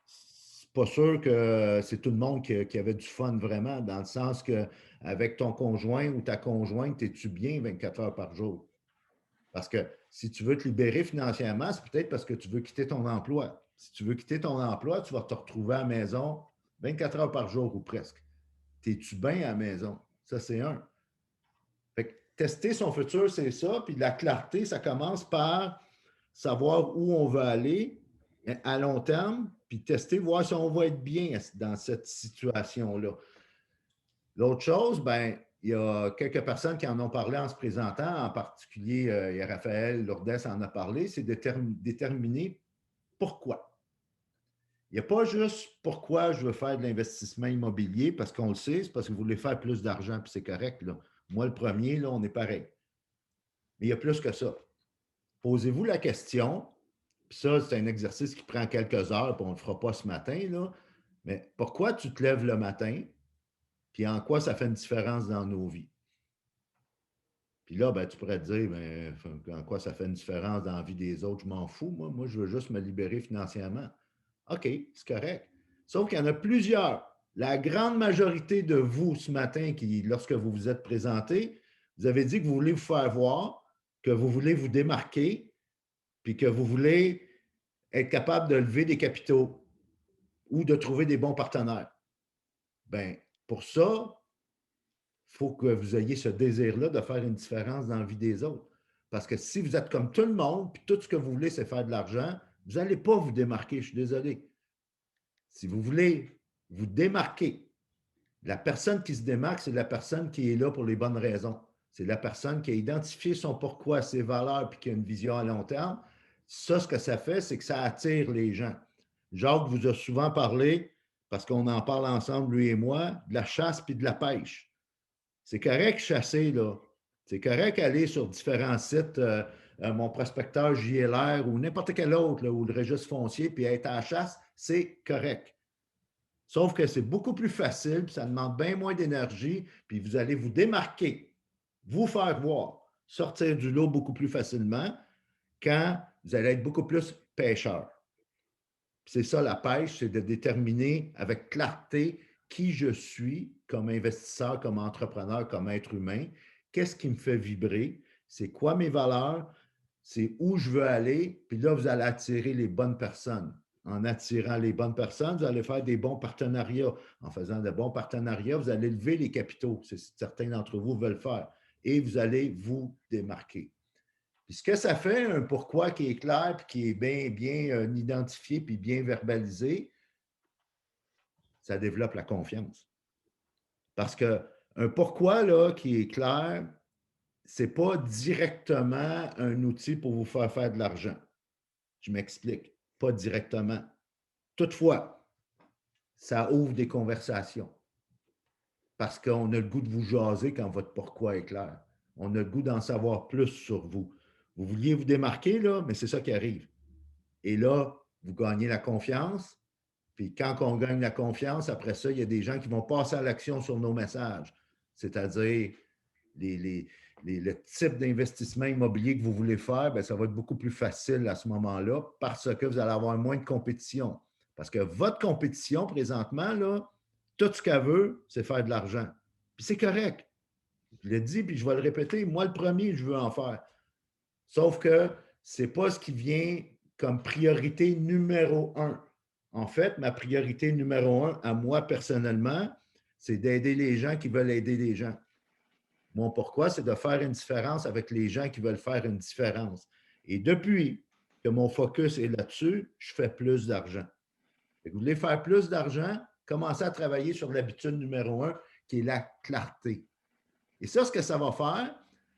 c'est pas sûr que c'est tout le monde qui avait du fun vraiment, dans le sens qu'avec ton conjoint ou ta conjointe, es-tu bien 24 heures par jour? Parce que si tu veux te libérer financièrement, c'est peut-être parce que tu veux quitter ton emploi. Si tu veux quitter ton emploi, tu vas te retrouver à la maison 24 heures par jour ou presque. Es-tu bien à la maison? Ça, c'est un. Fait que tester son futur, c'est ça. Puis la clarté, ça commence par savoir où on veut aller à long terme, puis tester, voir si on va être bien dans cette situation-là. L'autre chose, ben, il y a quelques personnes qui en ont parlé en se présentant, en particulier, il y a Raphaël Lourdes en a parlé, c'est de déterminer pourquoi. Il n'y a pas juste pourquoi je veux faire de l'investissement immobilier, parce qu'on le sait, c'est parce que vous voulez faire plus d'argent, puis c'est correct, là. Moi, le premier, là, on est pareil. Mais il y a plus que ça. Posez-vous la question, puis ça, c'est un exercice qui prend quelques heures, puis on ne le fera pas ce matin, là, mais pourquoi tu te lèves le matin, puis en quoi ça fait une différence dans nos vies? Puis là, ben, tu pourrais te dire, ben, en quoi ça fait une différence dans la vie des autres? Je m'en fous, moi. Moi, je veux juste me libérer financièrement. OK, c'est correct. Sauf qu'il y en a plusieurs. La grande majorité de vous ce matin, qui, lorsque vous vous êtes présenté, vous avez dit que vous voulez vous faire voir, que vous voulez vous démarquer, puis que vous voulez être capable de lever des capitaux ou de trouver des bons partenaires. Bien, pour ça, il faut que vous ayez ce désir-là de faire une différence dans la vie des autres. Parce que si vous êtes comme tout le monde, puis tout ce que vous voulez, c'est faire de l'argent, vous n'allez pas vous démarquer, je suis désolé. Si vous voulez vous démarquer, la personne qui se démarque, c'est la personne qui est là pour les bonnes raisons. C'est la personne qui a identifié son pourquoi, ses valeurs, puis qui a une vision à long terme. Ça, ce que ça fait, c'est que ça attire les gens. Jacques vous a souvent parlé, parce qu'on en parle ensemble, lui et moi, de la chasse puis de la pêche. C'est correct chasser, là. C'est correct aller sur différents sites, mon prospecteur JLR ou n'importe quel autre, là, ou le registre foncier, puis être à la chasse, c'est correct. Sauf que c'est beaucoup plus facile, puis ça demande bien moins d'énergie, puis vous allez vous démarquer, vous faire voir, sortir du lot beaucoup plus facilement quand vous allez être beaucoup plus pêcheur. C'est ça la pêche, c'est de déterminer avec clarté qui je suis comme investisseur, comme entrepreneur, comme être humain, qu'est-ce qui me fait vibrer, c'est quoi mes valeurs, c'est où je veux aller, puis là, vous allez attirer les bonnes personnes. En attirant les bonnes personnes, vous allez faire des bons partenariats. En faisant de bons partenariats, vous allez lever les capitaux, c'est ce que certains d'entre vous veulent faire, et vous allez vous démarquer. Puis ce que ça fait, un pourquoi qui est clair, puis qui est bien identifié, puis bien verbalisé, ça développe la confiance. Parce qu'un pourquoi là, qui est clair, ce n'est pas directement un outil pour vous faire de l'argent. Je m'explique, pas directement. Toutefois, ça ouvre des conversations. Parce qu'on a le goût de vous jaser quand votre pourquoi est clair. On a le goût d'en savoir plus sur vous. Vous vouliez vous démarquer, là, mais c'est ça qui arrive. Et là, vous gagnez la confiance. Puis quand on gagne la confiance, après ça, il y a des gens qui vont passer à l'action sur nos messages. C'est-à-dire, le type d'investissement immobilier que vous voulez faire, bien, ça va être beaucoup plus facile à ce moment-là parce que vous allez avoir moins de compétition. Parce que votre compétition, présentement, là, tout ce qu'elle veut, c'est faire de l'argent. Puis c'est correct. Je l'ai dit, puis je vais le répéter. Moi, le premier, je veux en faire. Sauf que ce n'est pas ce qui vient comme priorité numéro 1. en fait, ma priorité numéro 1 à moi personnellement, c'est d'aider les gens qui veulent aider les gens. Mon pourquoi, c'est de faire une différence avec les gens qui veulent faire une différence. Et depuis que mon focus est là-dessus, je fais plus d'argent. Vous voulez faire plus d'argent, commencez à travailler sur l'habitude numéro 1, qui est la clarté. Et ça, ce que ça va faire,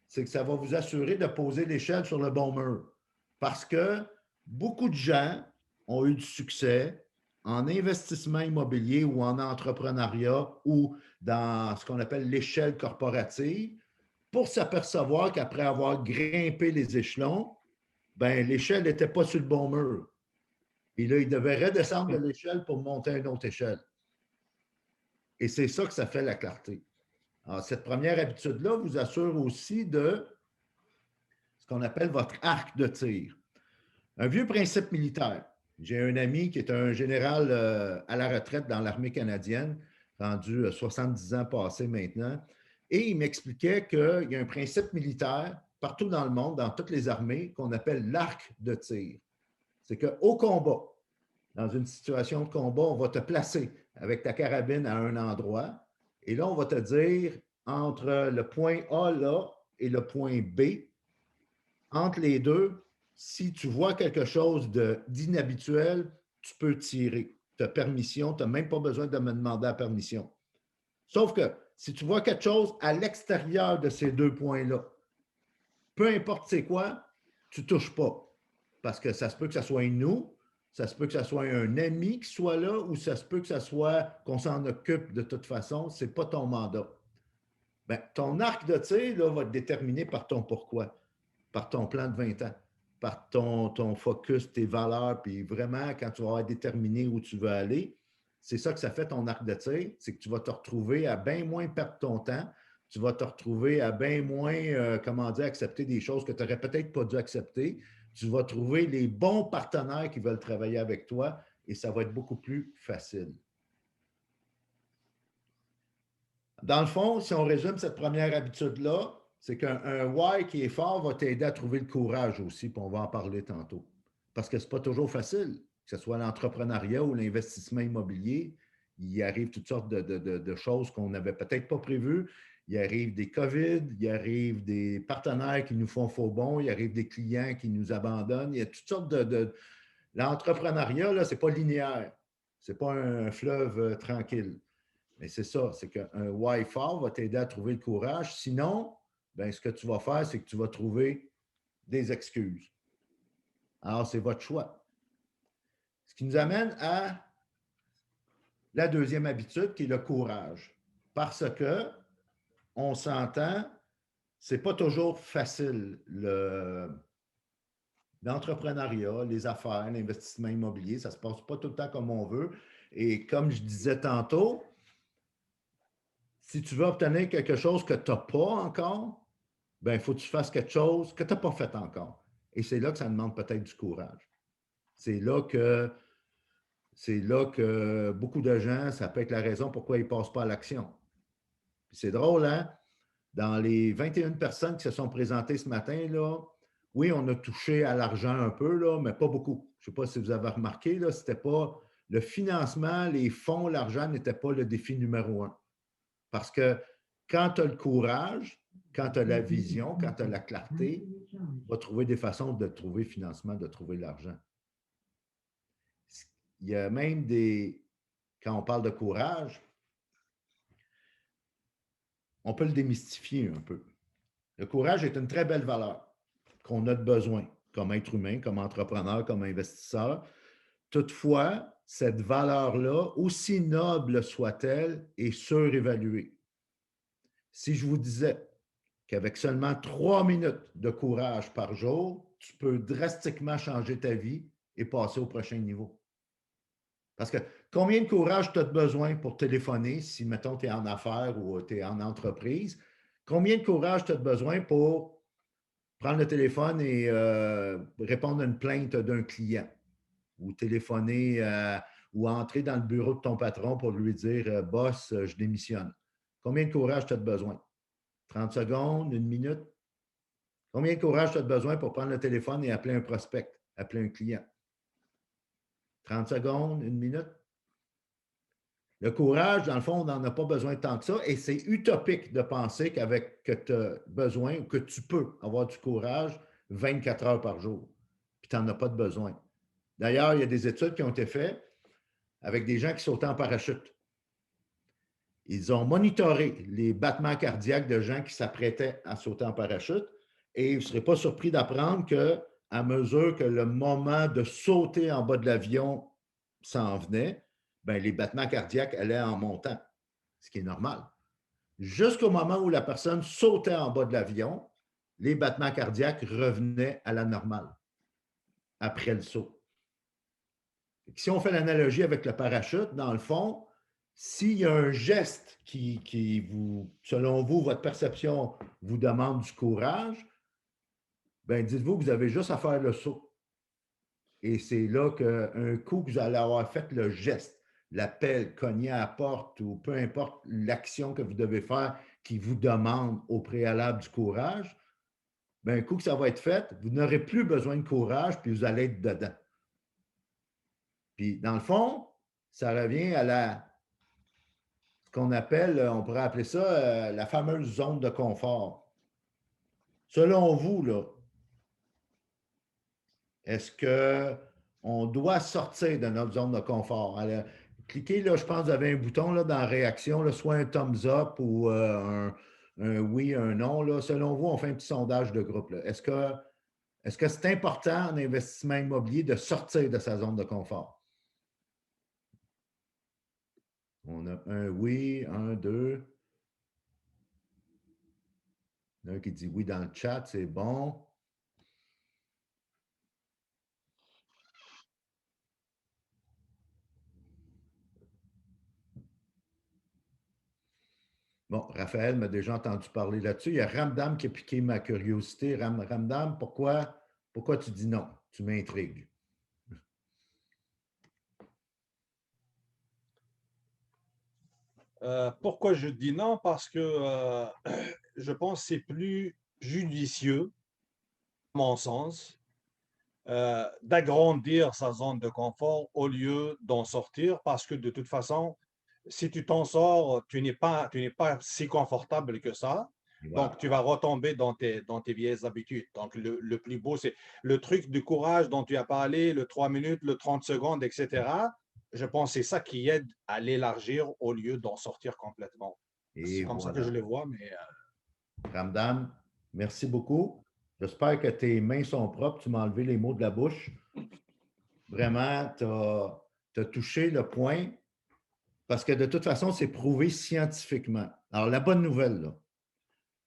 c'est que ça va vous assurer de poser l'échelle sur le bon mur. Parce que beaucoup de gens ont eu du succès en investissement immobilier ou en entrepreneuriat ou dans ce qu'on appelle l'échelle corporative pour s'apercevoir qu'après avoir grimpé les échelons, ben, l'échelle n'était pas sur le bon mur. Et là, ils devaient redescendre de l'échelle pour monter à une autre échelle. Et c'est ça que ça fait la clarté. Alors, cette première habitude-là vous assure aussi de ce qu'on appelle votre arc de tir. Un vieux principe militaire. J'ai un ami qui est un général à la retraite dans l'armée canadienne, rendu 70 ans passés maintenant, et il m'expliquait qu'il y a un principe militaire partout dans le monde, dans toutes les armées, qu'on appelle l'arc de tir. C'est qu'au combat, dans une situation de combat, on va te placer avec ta carabine à un endroit, et là, on va te dire, entre le point A là et le point B, entre les deux, si tu vois quelque chose d'inhabituel, tu peux tirer. Tu as permission, tu n'as même pas besoin de me demander la permission. Sauf que si tu vois quelque chose à l'extérieur de ces deux points-là, peu importe c'est quoi, tu ne touches pas. Parce que ça se peut que ça soit nous, ça se peut que ça soit un ami qui soit là, ou ça se peut que ça soit qu'on s'en occupe de toute façon, ce n'est pas ton mandat. Bien, ton arc de tir là, va être déterminé par ton pourquoi, par ton plan de 20 ans, par ton focus, tes valeurs, puis vraiment, quand tu vas être déterminé où tu veux aller, c'est ça que ça fait ton arc de tir, c'est que tu vas te retrouver à bien moins perdre ton temps, tu vas te retrouver à bien moins, accepter des choses que tu n'aurais peut-être pas dû accepter, tu vas trouver les bons partenaires qui veulent travailler avec toi et ça va être beaucoup plus facile. Dans le fond, si on résume cette première habitude-là, c'est qu'un why qui est fort va t'aider à trouver le courage aussi, puis on va en parler tantôt. Parce que ce n'est pas toujours facile, que ce soit l'entrepreneuriat ou l'investissement immobilier. Il arrive toutes sortes de choses qu'on n'avait peut-être pas prévues. Il arrive des COVID, il arrive des partenaires qui nous font faux bond, il arrive des clients qui nous abandonnent. Il y a toutes sortes de... L'entrepreneuriat, ce n'est pas linéaire. Ce n'est pas un fleuve tranquille. Mais c'est ça, c'est qu'un why fort va t'aider à trouver le courage. Sinon, bien, ce que tu vas faire, c'est que tu vas trouver des excuses. Alors, c'est votre choix. Ce qui nous amène à la deuxième habitude, qui est le courage. Parce que, on s'entend, ce n'est pas toujours facile, l'entrepreneuriat, les affaires, l'investissement immobilier, ça ne se passe pas tout le temps comme on veut. Et comme je disais tantôt, si tu veux obtenir quelque chose que tu n'as pas encore, bien, il faut que tu fasses quelque chose que tu n'as pas fait encore. Et c'est là que ça demande peut-être du courage. C'est là que beaucoup de gens, ça peut être la raison pourquoi ils ne passent pas à l'action. C'est drôle, hein? Dans les 21 personnes qui se sont présentées ce matin, là, oui, on a touché à l'argent un peu, là, mais pas beaucoup. Je ne sais pas si vous avez remarqué, ce n'était pas le financement, les fonds, l'argent n'était pas le défi numéro 1. Parce que quand tu as le courage, quand tu as la vision, quand tu as la clarté, tu vas trouver des façons de trouver le financement, de trouver l'argent. Il y a même quand on parle de courage, on peut le démystifier un peu. Le courage est une très belle valeur qu'on a de besoin comme être humain, comme entrepreneur, comme investisseur. Toutefois, cette valeur-là, aussi noble soit-elle, est surévaluée. Si je vous disais qu'avec seulement 3 minutes de courage par jour, tu peux drastiquement changer ta vie et passer au prochain niveau. Parce que combien de courage tu as besoin pour téléphoner si, mettons, tu es en affaires ou tu es en entreprise? Combien de courage tu as besoin pour prendre le téléphone et répondre à une plainte d'un client? Ou téléphoner ou entrer dans le bureau de ton patron pour lui dire « Boss, je démissionne ». Combien de courage tu as besoin? 30 secondes, 1 minute? Combien de courage tu as besoin pour prendre le téléphone et appeler un prospect, appeler un client? 30 secondes, 1 minute. Le courage, dans le fond, on n'en a pas besoin tant que ça et c'est utopique de penser que tu as besoin ou que tu peux avoir du courage 24 heures par jour, puis tu n'en as pas de besoin. D'ailleurs, il y a des études qui ont été faites avec des gens qui sautaient en parachute. Ils ont monitoré les battements cardiaques de gens qui s'apprêtaient à sauter en parachute et vous ne serez pas surpris d'apprendre qu'à mesure que le moment de sauter en bas de l'avion s'en venait, bien, les battements cardiaques allaient en montant, ce qui est normal. Jusqu'au moment où la personne sautait en bas de l'avion, les battements cardiaques revenaient à la normale après le saut. Si on fait l'analogie avec le parachute, dans le fond, s'il y a un geste qui vous, selon vous, votre perception vous demande du courage, bien, dites-vous que vous avez juste à faire le saut. Et c'est là qu'un coup que vous allez avoir fait le geste, l'appel, cogner à la porte ou peu importe l'action que vous devez faire qui vous demande au préalable du courage, bien, un coup que ça va être fait, vous n'aurez plus besoin de courage puis vous allez être dedans. Puis, dans le fond, ça revient à ce qu'on appelle, on pourrait appeler ça la fameuse zone de confort. Selon vous, là, est-ce qu'on doit sortir de notre zone de confort? Alors, cliquez, là, je pense que vous avez un bouton là, dans Réaction, là, soit un thumbs up ou un oui, un non. Là. Selon vous, on fait un petit sondage de groupe. Est-ce que c'est important en investissement immobilier de sortir de sa zone de confort? On a un oui, un, deux. Il y en a un qui dit oui dans le chat, c'est bon. Bon, Raphaël m'a déjà entendu parler là-dessus. Il y a Ramdam qui a piqué ma curiosité. Ramdam, pourquoi tu dis non? Tu m'intrigues.
Pourquoi je dis non? Parce que je pense que c'est plus judicieux, à mon sens, d'agrandir sa zone de confort au lieu d'en sortir parce que de toute façon, si tu t'en sors, tu n'es pas si confortable que ça.
Voilà.
Donc, tu vas retomber dans tes vieilles habitudes. Donc, le plus beau, c'est le truc du courage dont tu as parlé, le 3 minutes, le 30 secondes, etc. Je pense que c'est ça qui aide à l'élargir au lieu d'en sortir complètement.
Et
C'est comme ça que je le vois, mais...
Ramdam, merci beaucoup. J'espère que tes mains sont propres. Tu m'as enlevé les mots de la bouche. Vraiment, tu as touché le point parce que de toute façon, c'est prouvé scientifiquement. Alors, la bonne nouvelle, là,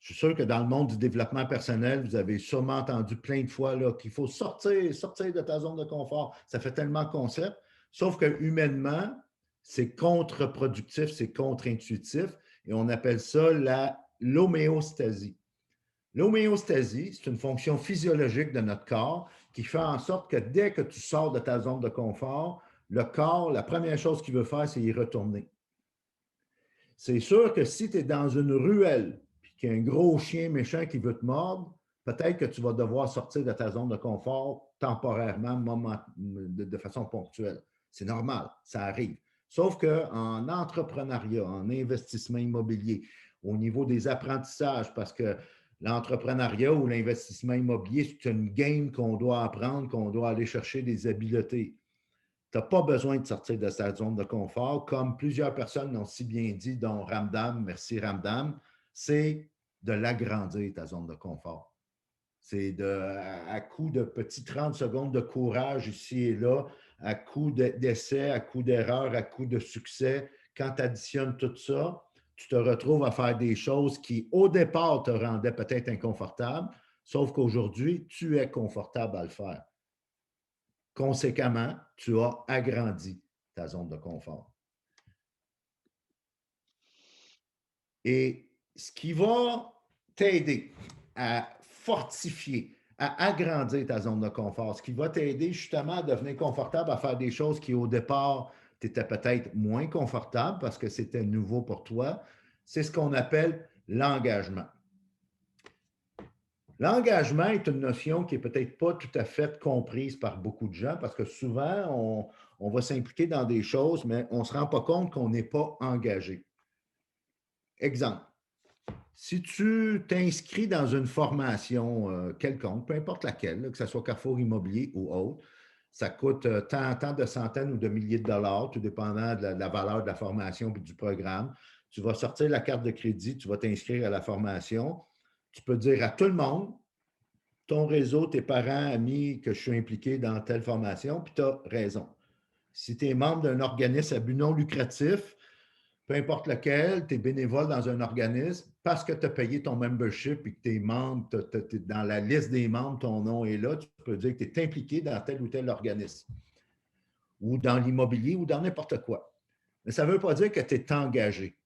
je suis sûr que dans le monde du développement personnel, vous avez sûrement entendu plein de fois là, qu'il faut sortir de ta zone de confort. Ça fait tellement de concept. Sauf que humainement, c'est contre-productif, c'est contre-intuitif et on appelle ça l'homéostasie. L'homéostasie, c'est une fonction physiologique de notre corps qui fait en sorte que dès que tu sors de ta zone de confort, le corps, la première chose qu'il veut faire, c'est y retourner. C'est sûr que si tu es dans une ruelle et qu'il y a un gros chien méchant qui veut te mordre, peut-être que tu vas devoir sortir de ta zone de confort temporairement, de façon ponctuelle. C'est normal, ça arrive. Sauf qu'en entrepreneuriat, en investissement immobilier, au niveau des apprentissages, parce que l'entrepreneuriat ou l'investissement immobilier, c'est une game qu'on doit apprendre, qu'on doit aller chercher des habiletés. Tu n'as pas besoin de sortir de sa zone de confort, comme plusieurs personnes l'ont si bien dit, dont Ramdam, merci Ramdam, c'est de l'agrandir, ta zone de confort. C'est à coup de petits 30 secondes de courage ici et là, à coup d'essais, à coup d'erreurs, à coup de succès. Quand tu additionnes tout ça, tu te retrouves à faire des choses qui, au départ, te rendaient peut-être inconfortable, sauf qu'aujourd'hui, tu es confortable à le faire. Conséquemment, tu as agrandi ta zone de confort. Et ce qui va t'aider à fortifier, à agrandir ta zone de confort, ce qui va t'aider justement à devenir confortable, à faire des choses qui, au départ, tu étais peut-être moins confortable parce que c'était nouveau pour toi, c'est ce qu'on appelle l'engagement. L'engagement est une notion qui n'est peut-être pas tout à fait comprise par beaucoup de gens parce que souvent, on va s'impliquer dans des choses, mais on ne se rend pas compte qu'on n'est pas engagé. Exemple, si tu t'inscris dans une formation quelconque, peu importe laquelle, que ce soit Carrefour Immobilier ou autre, ça coûte tant de centaines ou de milliers de dollars, tout dépendant de la valeur de la formation et du programme. Tu vas sortir la carte de crédit, tu vas t'inscrire à la formation. Tu peux dire à tout le monde, ton réseau, tes parents, amis, que je suis impliqué dans telle formation, puis tu as raison. Si tu es membre d'un organisme à but non lucratif, peu importe lequel, tu es bénévole dans un organisme, parce que tu as payé ton membership et que tu es membre, dans la liste des membres, ton nom est là, tu peux dire que tu es impliqué dans tel ou tel organisme, ou dans l'immobilier, ou dans n'importe quoi. Mais ça ne veut pas dire que tu es engagé.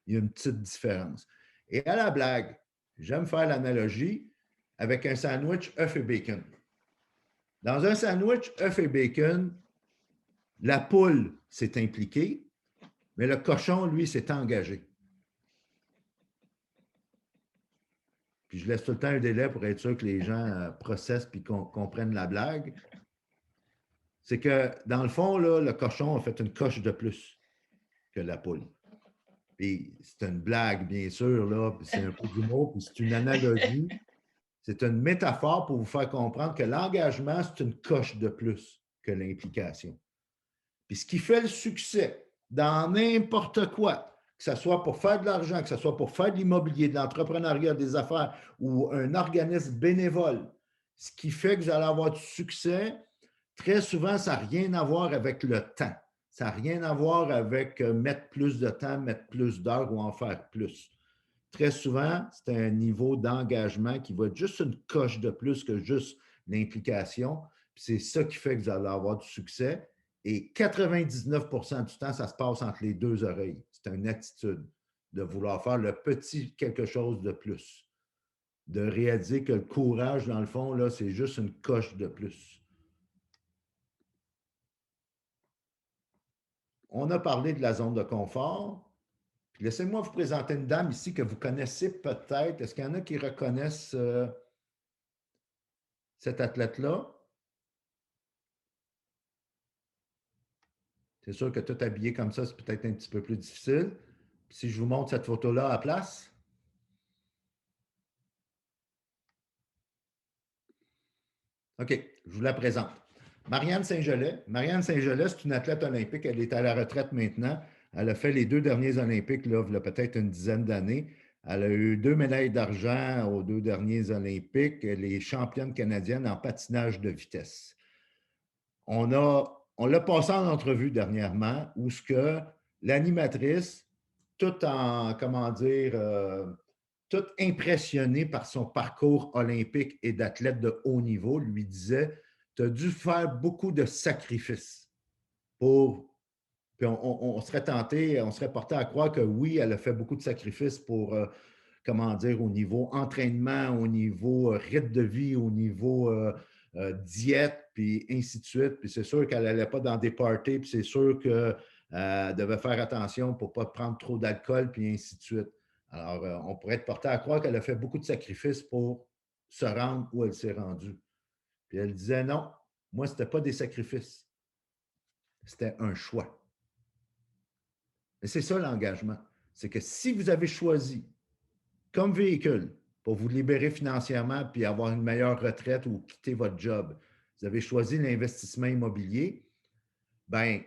Il y a une petite différence. Et à la blague, j'aime faire l'analogie avec un sandwich œuf et bacon. Dans un sandwich œuf et bacon, la poule s'est impliquée, mais le cochon, lui, s'est engagé. Puis je laisse tout le temps un délai pour être sûr que les gens processent et comprennent la blague. C'est que, dans le fond, là, le cochon a fait une coche de plus que la poule. Puis c'est une blague, bien sûr, là, c'est un peu d'humour, puis c'est une analogie. C'est une métaphore pour vous faire comprendre que l'engagement, c'est une coche de plus que l'implication. Puis ce qui fait le succès dans n'importe quoi, que ce soit pour faire de l'argent, que ce soit pour faire de l'immobilier, de l'entrepreneuriat, des affaires ou un organisme bénévole, ce qui fait que vous allez avoir du succès, très souvent, ça n'a rien à voir avec le temps. Ça n'a rien à voir avec mettre plus de temps, mettre plus d'heures ou en faire plus. Très souvent, c'est un niveau d'engagement qui va être juste une coche de plus que juste l'implication. C'est ça qui fait que vous allez avoir du succès. Et 99% du temps, ça se passe entre les deux oreilles. C'est une attitude de vouloir faire le petit quelque chose de plus. De réaliser que le courage, dans le fond, là, c'est juste une coche de plus. On a parlé de la zone de confort. Laissez-moi vous présenter une dame ici que vous connaissez peut-être. Est-ce qu'il y en a qui reconnaissent cette athlète-là? C'est sûr que tout habillé comme ça, c'est peut-être un petit peu plus difficile. Puis si je vous montre cette photo-là à la place. OK, je vous la présente. Marianne Saint-Gelais. Marianne Saint-Gelais, c'est une athlète olympique. Elle est à la retraite maintenant. Elle a fait les 2 derniers Olympiques, là, il y a peut-être une dizaine d'années. Elle a eu 2 médailles d'argent aux 2 derniers Olympiques. Elle est championne canadienne en patinage de vitesse. On l'a passé en entrevue dernièrement où ce que l'animatrice, tout en, tout impressionnée par son parcours olympique et d'athlète de haut niveau, lui disait « Tu as dû faire beaucoup de sacrifices pour… » Puis on serait tenté, on serait porté à croire que oui, elle a fait beaucoup de sacrifices pour, au niveau entraînement, au niveau rythme de vie, au niveau diète, puis ainsi de suite. Puis c'est sûr qu'elle n'allait pas dans des parties, puis c'est sûr qu'elle devait faire attention pour ne pas prendre trop d'alcool, puis ainsi de suite. Alors, on pourrait être porté à croire qu'elle a fait beaucoup de sacrifices pour se rendre où elle s'est rendue. Puis elle disait non, moi, ce n'était pas des sacrifices. C'était un choix. Et c'est ça l'engagement. C'est que si vous avez choisi comme véhicule pour vous libérer financièrement puis avoir une meilleure retraite ou quitter votre job, vous avez choisi l'investissement immobilier, bien,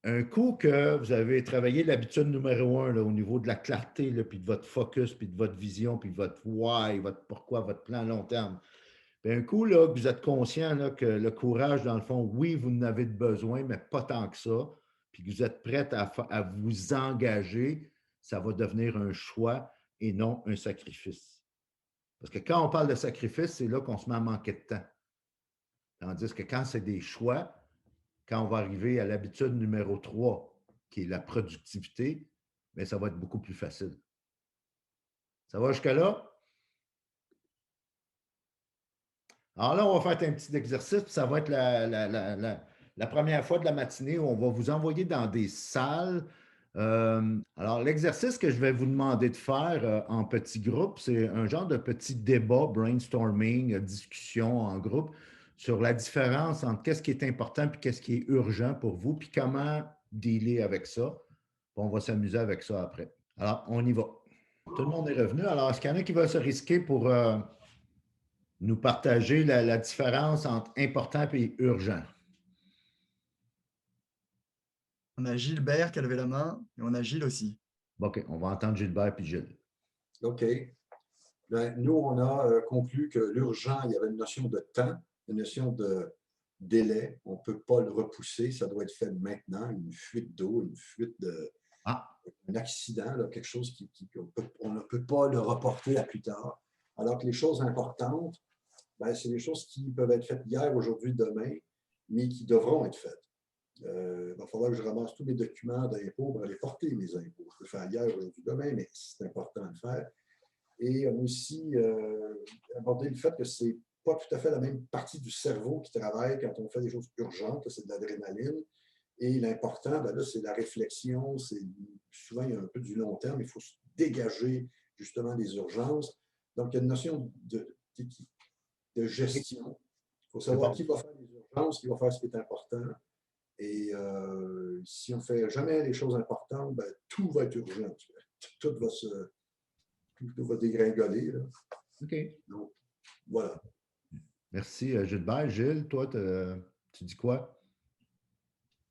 un coup que vous avez travaillé l'habitude numéro 1 là, au niveau de la clarté, là, puis de votre focus, puis de votre vision, puis de votre why, votre pourquoi, votre plan long terme, bien, un coup là, que vous êtes conscient là, que le courage, dans le fond, oui, vous en avez besoin, mais pas tant que ça, puis que vous êtes prête à vous engager, ça va devenir un choix et non un sacrifice. Parce que quand on parle de sacrifice, c'est là qu'on se met à manquer de temps. Tandis que quand c'est des choix, quand on va arriver à l'habitude numéro 3, qui est la productivité, bien, ça va être beaucoup plus facile. Ça va jusque-là? Alors là, on va faire un petit exercice, puis ça va être la première fois de la matinée où on va vous envoyer dans des salles Alors, l'exercice que je vais vous demander de faire en petit groupe, c'est un genre de petit débat, brainstorming, discussion en groupe sur la différence entre qu'est-ce qui est important et qu'est-ce qui est urgent pour vous, puis comment dealer avec ça. On va s'amuser avec ça après. Alors, on y va. Tout le monde est revenu. Alors, est-ce qu'il y en a qui veulent se risquer pour nous partager la différence entre important et urgent?
On a Gilbert qui a levé la main et on a Gilles aussi.
OK, on va entendre Gilbert puis Gilles.
OK. Ben, nous, on a conclu que l'urgent, il y avait une notion de temps, une notion de délai. On ne peut pas le repousser, ça doit être fait maintenant. Une fuite d'eau, une fuite de... un accident, là, quelque chose on ne peut pas le reporter à plus tard. Alors que les choses importantes, ben, c'est des choses qui peuvent être faites hier, aujourd'hui, demain, mais qui devront être faites. Il va falloir que je ramasse tous mes documents d'impôts pour aller porter mes impôts. Je peux le faire hier, aujourd'hui, demain, mais c'est important de le faire. Et on a aussi abordé le fait que ce n'est pas tout à fait la même partie du cerveau qui travaille quand on fait des choses urgentes, c'est de l'adrénaline. Et l'important, ben là, c'est la réflexion. Souvent, il y a un peu du long terme. Il faut se dégager justement des urgences. Donc, il y a une notion de gestion. Il faut savoir qui va faire les urgences, qui va faire ce qui est important. Et si on ne fait jamais les choses importantes, ben, tout va être urgent. Tout va dégringoler. Là.
OK.
Donc, voilà.
Merci, Gilbert. Gilles, toi, tu dis quoi?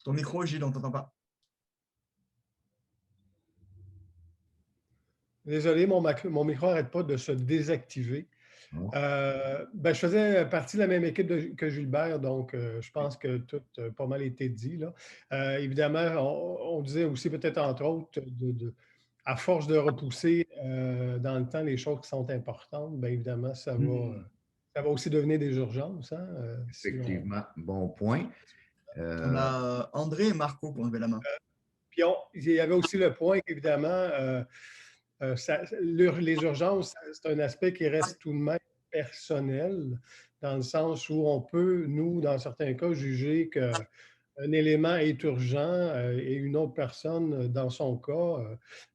Ton micro, Gilles, on ne t'entend pas.
Désolé, mon micro n'arrête pas de se désactiver. Je faisais partie de la même équipe que Gilbert, donc je pense que tout a pas mal été dit. Là. Évidemment, on disait aussi peut-être entre autres, à force de repousser dans le temps les choses qui sont importantes, bien évidemment, ça va aussi devenir des urgences. Hein,
Effectivement, bon point.
On a André et Marco qui ont levé la main.
Puis il y avait aussi le point qu'évidemment, les urgences, c'est un aspect qui reste tout de même personnel, dans le sens où on peut, nous, dans certains cas, juger qu'un élément est urgent et une autre personne, dans son cas,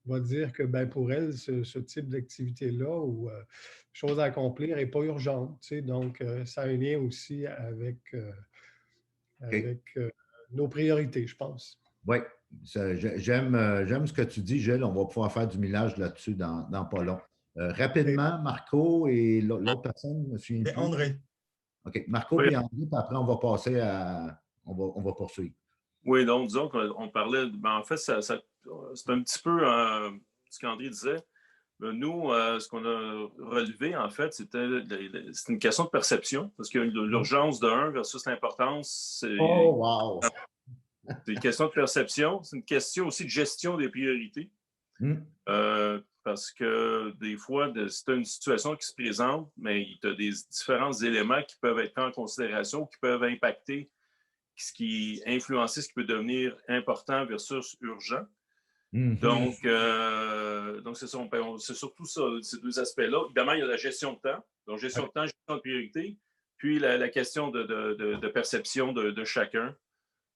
va dire que ben, pour elle, ce type d'activité-là ou chose à accomplir n'est pas urgente. Tu sais, donc, ça a un lien aussi avec nos priorités, je pense.
Oui, j'aime ce que tu dis, Gilles. On va pouvoir faire du millage là-dessus dans pas long. Rapidement, Marco et l'autre personne, je me souviens plus.
André.
OK, Marco et André, puis après, on va passer à... On va poursuivre.
Oui, donc, disons qu'on parlait... Ben, en fait, c'est un petit peu ce qu'André disait. Nous, ce qu'on a relevé, en fait, c'est une question de perception, parce que l'urgence de 1 versus l'importance, c'est...
Oh, wow!
C'est une question de perception. C'est une question aussi de gestion des priorités. Parce que des fois, si tu as une situation qui se présente, mais tu as des différents éléments qui peuvent être pris en considération, qui peuvent impacter influencer ce qui peut devenir important versus urgent. Donc, c'est ça, c'est surtout ça, ces deux aspects-là. Évidemment, il y a la gestion de temps. Donc, gestion de temps, gestion de priorité. Puis, la question de perception de chacun.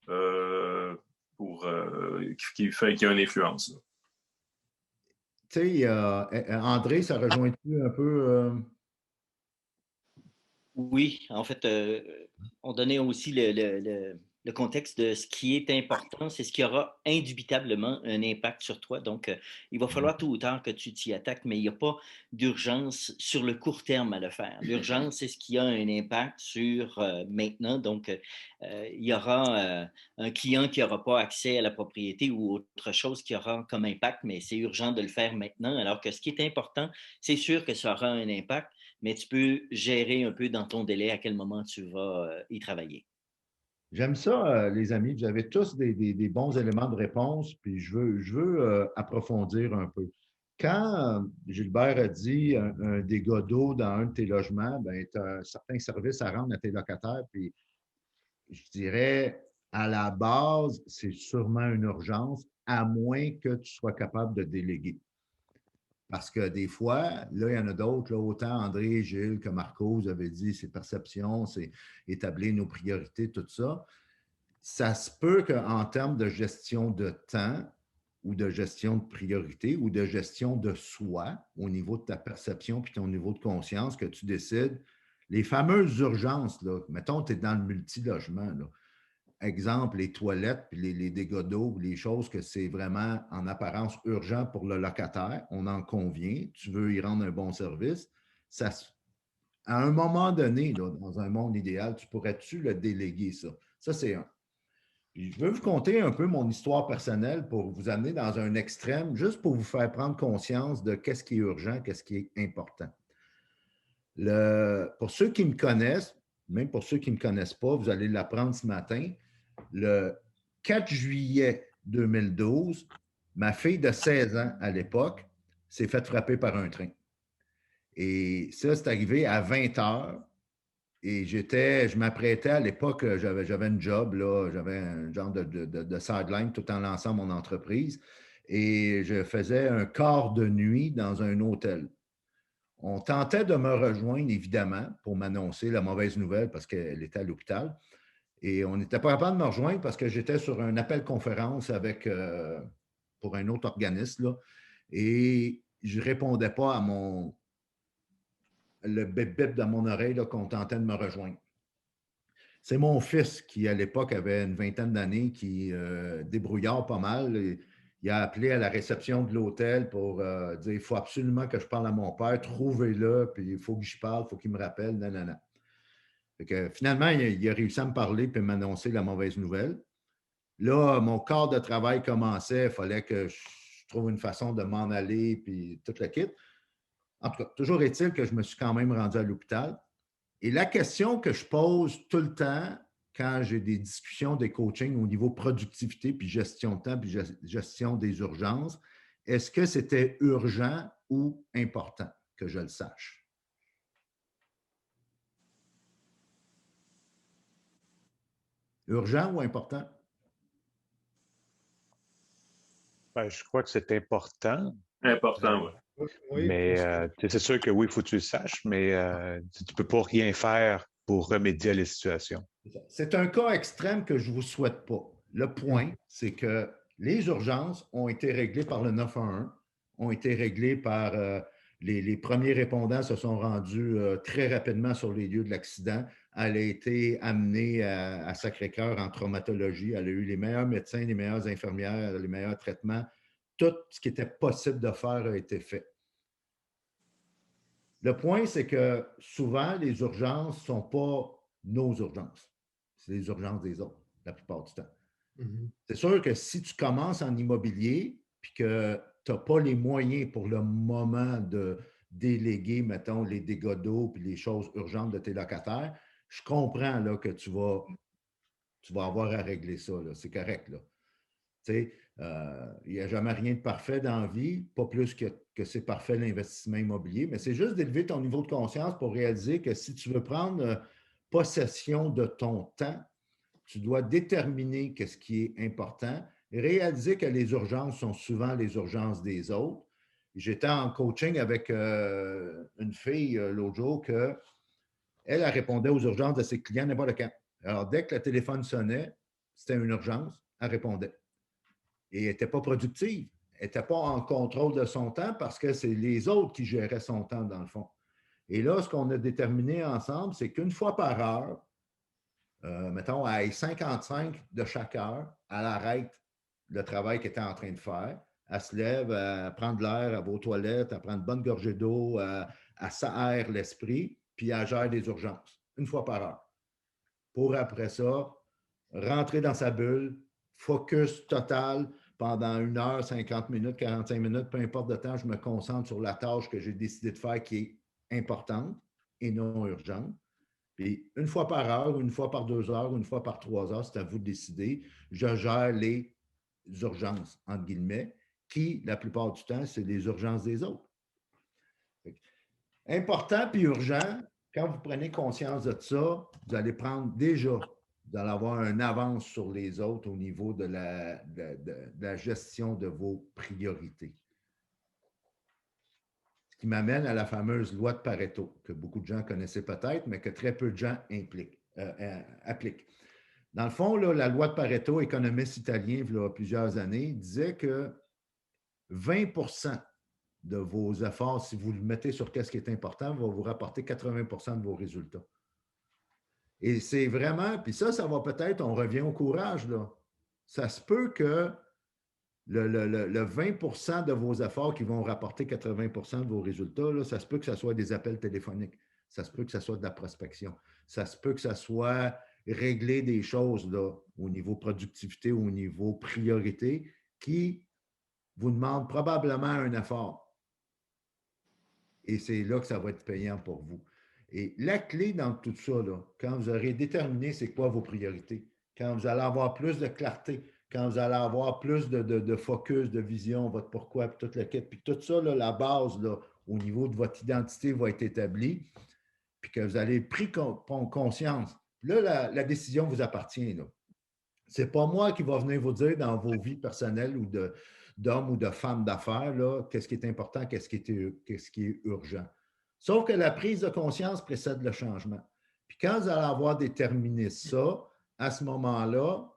Qui a une influence.
Tu sais, André, ça rejoint-tu un peu?
Oui, en fait, on donnait aussi le contexte de ce qui est important, c'est ce qui aura indubitablement un impact sur toi. Donc, il va falloir tôt ou tard que tu t'y attaques, mais il n'y a pas d'urgence sur le court terme à le faire. L'urgence, c'est ce qui a un impact sur maintenant. Donc, il y aura un client qui n'aura pas accès à la propriété ou autre chose qui aura comme impact, mais c'est urgent de le faire maintenant. Alors que ce qui est important, c'est sûr que ça aura un impact, mais tu peux gérer un peu dans ton délai à quel moment tu vas y travailler.
J'aime ça, les amis. Vous avez tous des bons éléments de réponse, puis je veux approfondir un peu. Quand Gilbert a dit un dégât d'eau dans un de tes logements, ben, tu as certains services à rendre à tes locataires, puis je dirais, à la base, c'est sûrement une urgence, à moins que tu sois capable de déléguer. Parce que des fois, là, il y en a d'autres, autant André, Gilles que Marco, vous avez dit, c'est perception, c'est établir nos priorités, tout ça. Ça se peut qu'en termes de gestion de temps, ou de gestion de priorité ou de gestion de soi au niveau de ta perception puis ton niveau de conscience que tu décides. Les fameuses urgences, là, mettons, tu es dans le multilogement, là. Exemple, les toilettes, puis les dégâts d'eau, les choses que c'est vraiment en apparence urgent pour le locataire, on en convient, tu veux y rendre un bon service, ça, à un moment donné, là, dans un monde idéal, tu pourrais-tu le déléguer, ça? Ça, c'est un. Puis je veux vous conter un peu mon histoire personnelle pour vous amener dans un extrême, juste pour vous faire prendre conscience de qu'est-ce qui est urgent, qu'est-ce qui est important. Pour ceux qui me connaissent, même pour ceux qui ne me connaissent pas, vous allez l'apprendre ce matin, le 4 juillet 2012, ma fille de 16 ans à l'époque s'est faite frapper par un train. Et ça, c'est arrivé à 20 heures. Et je m'apprêtais à l'époque, j'avais une job, là, j'avais un genre de sideline tout en lançant mon entreprise. Et je faisais un quart de nuit dans un hôtel. On tentait de me rejoindre, évidemment, pour m'annoncer la mauvaise nouvelle parce qu'elle était à l'hôpital. Et on n'était pas capable de me rejoindre parce que j'étais sur un appel conférence pour un autre organisme. Là, et je ne répondais pas à le bip-bip dans mon oreille là, qu'on tentait de me rejoindre. C'est mon fils qui, à l'époque, avait une vingtaine d'années, qui débrouillard pas mal. Il a appelé à la réception de l'hôtel pour dire il faut absolument que je parle à mon père, trouvez-le, puis il faut que je parle, il faut qu'il me rappelle, non. Fait que, finalement, il a réussi à me parler et m'annoncer la mauvaise nouvelle. Là, mon quart de travail commençait, il fallait que je trouve une façon de m'en aller, puis tout le kit. En tout cas, toujours est-il que je me suis quand même rendu à l'hôpital. Et la question que je pose tout le temps quand j'ai des discussions, des coachings au niveau productivité, puis gestion de temps, puis gestion des urgences, est-ce que c'était urgent ou important que je le sache? Urgent ou important?
Ben, je crois que c'est important.
Important, oui.
Oui,
Mais c'est sûr que oui, il faut que tu le saches, mais tu ne peux pas rien faire pour remédier à la situation.
C'est un cas extrême que je ne vous souhaite pas. Le point, c'est que les urgences ont été réglées par le 911, ont été réglées par les premiers répondants se sont rendus très rapidement sur les lieux de l'accident. Elle a été amenée à Sacré-Cœur en traumatologie. Elle a eu les meilleurs médecins, les meilleures infirmières, les meilleurs traitements. Tout ce qui était possible de faire a été fait. Le point, c'est que souvent, les urgences ne sont pas nos urgences. C'est les urgences des autres, la plupart du temps. C'est sûr que si tu commences en immobilier puis que tu n'as pas les moyens pour le moment de déléguer, mettons, les dégâts d'eau puis les choses urgentes de tes locataires, je comprends là, que tu vas avoir à régler ça. C'est correct. Là. Tu sais, il n'y a jamais rien de parfait dans la vie, pas plus que c'est parfait l'investissement immobilier, mais c'est juste d'élever ton niveau de conscience pour réaliser que si tu veux prendre possession de ton temps, tu dois déterminer ce qui est important, réaliser que les urgences sont souvent les urgences des autres. J'étais en coaching avec une fille l'autre jour elle répondait aux urgences de ses clients n'importe quand. Alors, dès que le téléphone sonnait, c'était une urgence, elle répondait. Et elle n'était pas productive. Elle n'était pas en contrôle de son temps parce que c'est les autres qui géraient son temps, dans le fond. Et là, ce qu'on a déterminé ensemble, c'est qu'une fois par heure, mettons, à 55 de chaque heure, elle arrête le travail qu'elle était en train de faire. Elle se lève, elle prend de l'air, elle va aux toilettes, elle prend une bonne gorgée d'eau, elle s'aère l'esprit, puis elle gère des urgences, une fois par heure. Pour après ça, rentrer dans sa bulle, focus total pendant 1 heure, 50 minutes, 45 minutes, peu importe le temps, je me concentre sur la tâche que j'ai décidé de faire qui est importante et non urgente. Puis une fois par heure, une fois par 2 heures, une fois par 3 heures, c'est à vous de décider. Je gère les urgences, entre guillemets, qui, la plupart du temps, c'est les urgences des autres. Important puis urgent, quand vous prenez conscience de ça, vous allez prendre déjà, vous allez avoir une avance sur les autres au niveau de la gestion de vos priorités. Ce qui m'amène à la fameuse loi de Pareto, que beaucoup de gens connaissaient peut-être, mais que très peu de gens appliquent. Dans le fond, là, la loi de Pareto, économiste italien, il y a plusieurs années, disait que 20 de vos efforts, si vous le mettez sur qu'est-ce qui est important, va vous rapporter 80 de vos résultats. Et c'est vraiment, puis ça va peut-être, on revient au courage, là. Ça se peut que le 20 de vos efforts qui vont rapporter 80 de vos résultats, là, ça se peut que ce soit des appels téléphoniques. Ça se peut que ce soit de la prospection. Ça se peut que ce soit régler des choses là, au niveau productivité, au niveau priorité, qui vous demandent probablement un effort. Et c'est là que ça va être payant pour vous. Et la clé dans tout ça, là, quand vous aurez déterminé c'est quoi vos priorités, quand vous allez avoir plus de clarté, quand vous allez avoir plus de focus, de vision, votre pourquoi, puis toute la quête, puis tout ça, là, la base là, au niveau de votre identité va être établie, puis que vous allez pris conscience. Là, la décision vous appartient. Ce n'est pas moi qui va venir vous dire dans vos vies personnelles ou d'hommes ou de femmes d'affaires, qu'est-ce qui est important, qu'est-ce qui est urgent. Sauf que la prise de conscience précède le changement. Puis quand vous allez avoir déterminé ça, à ce moment-là,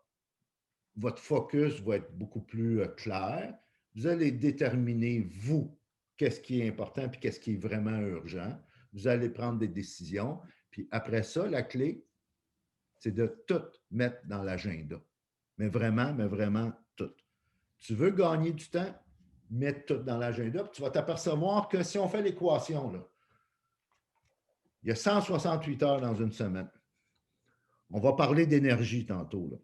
votre focus va être beaucoup plus clair. Vous allez déterminer, vous, qu'est-ce qui est important puis qu'est-ce qui est vraiment urgent. Vous allez prendre des décisions. Puis après ça, la clé, c'est de tout mettre dans l'agenda. Mais vraiment tout. Tu veux gagner du temps, mets tout dans l'agenda, puis tu vas t'apercevoir que si on fait l'équation, là, il y a 168 heures dans une semaine. On va parler d'énergie tantôt. Là.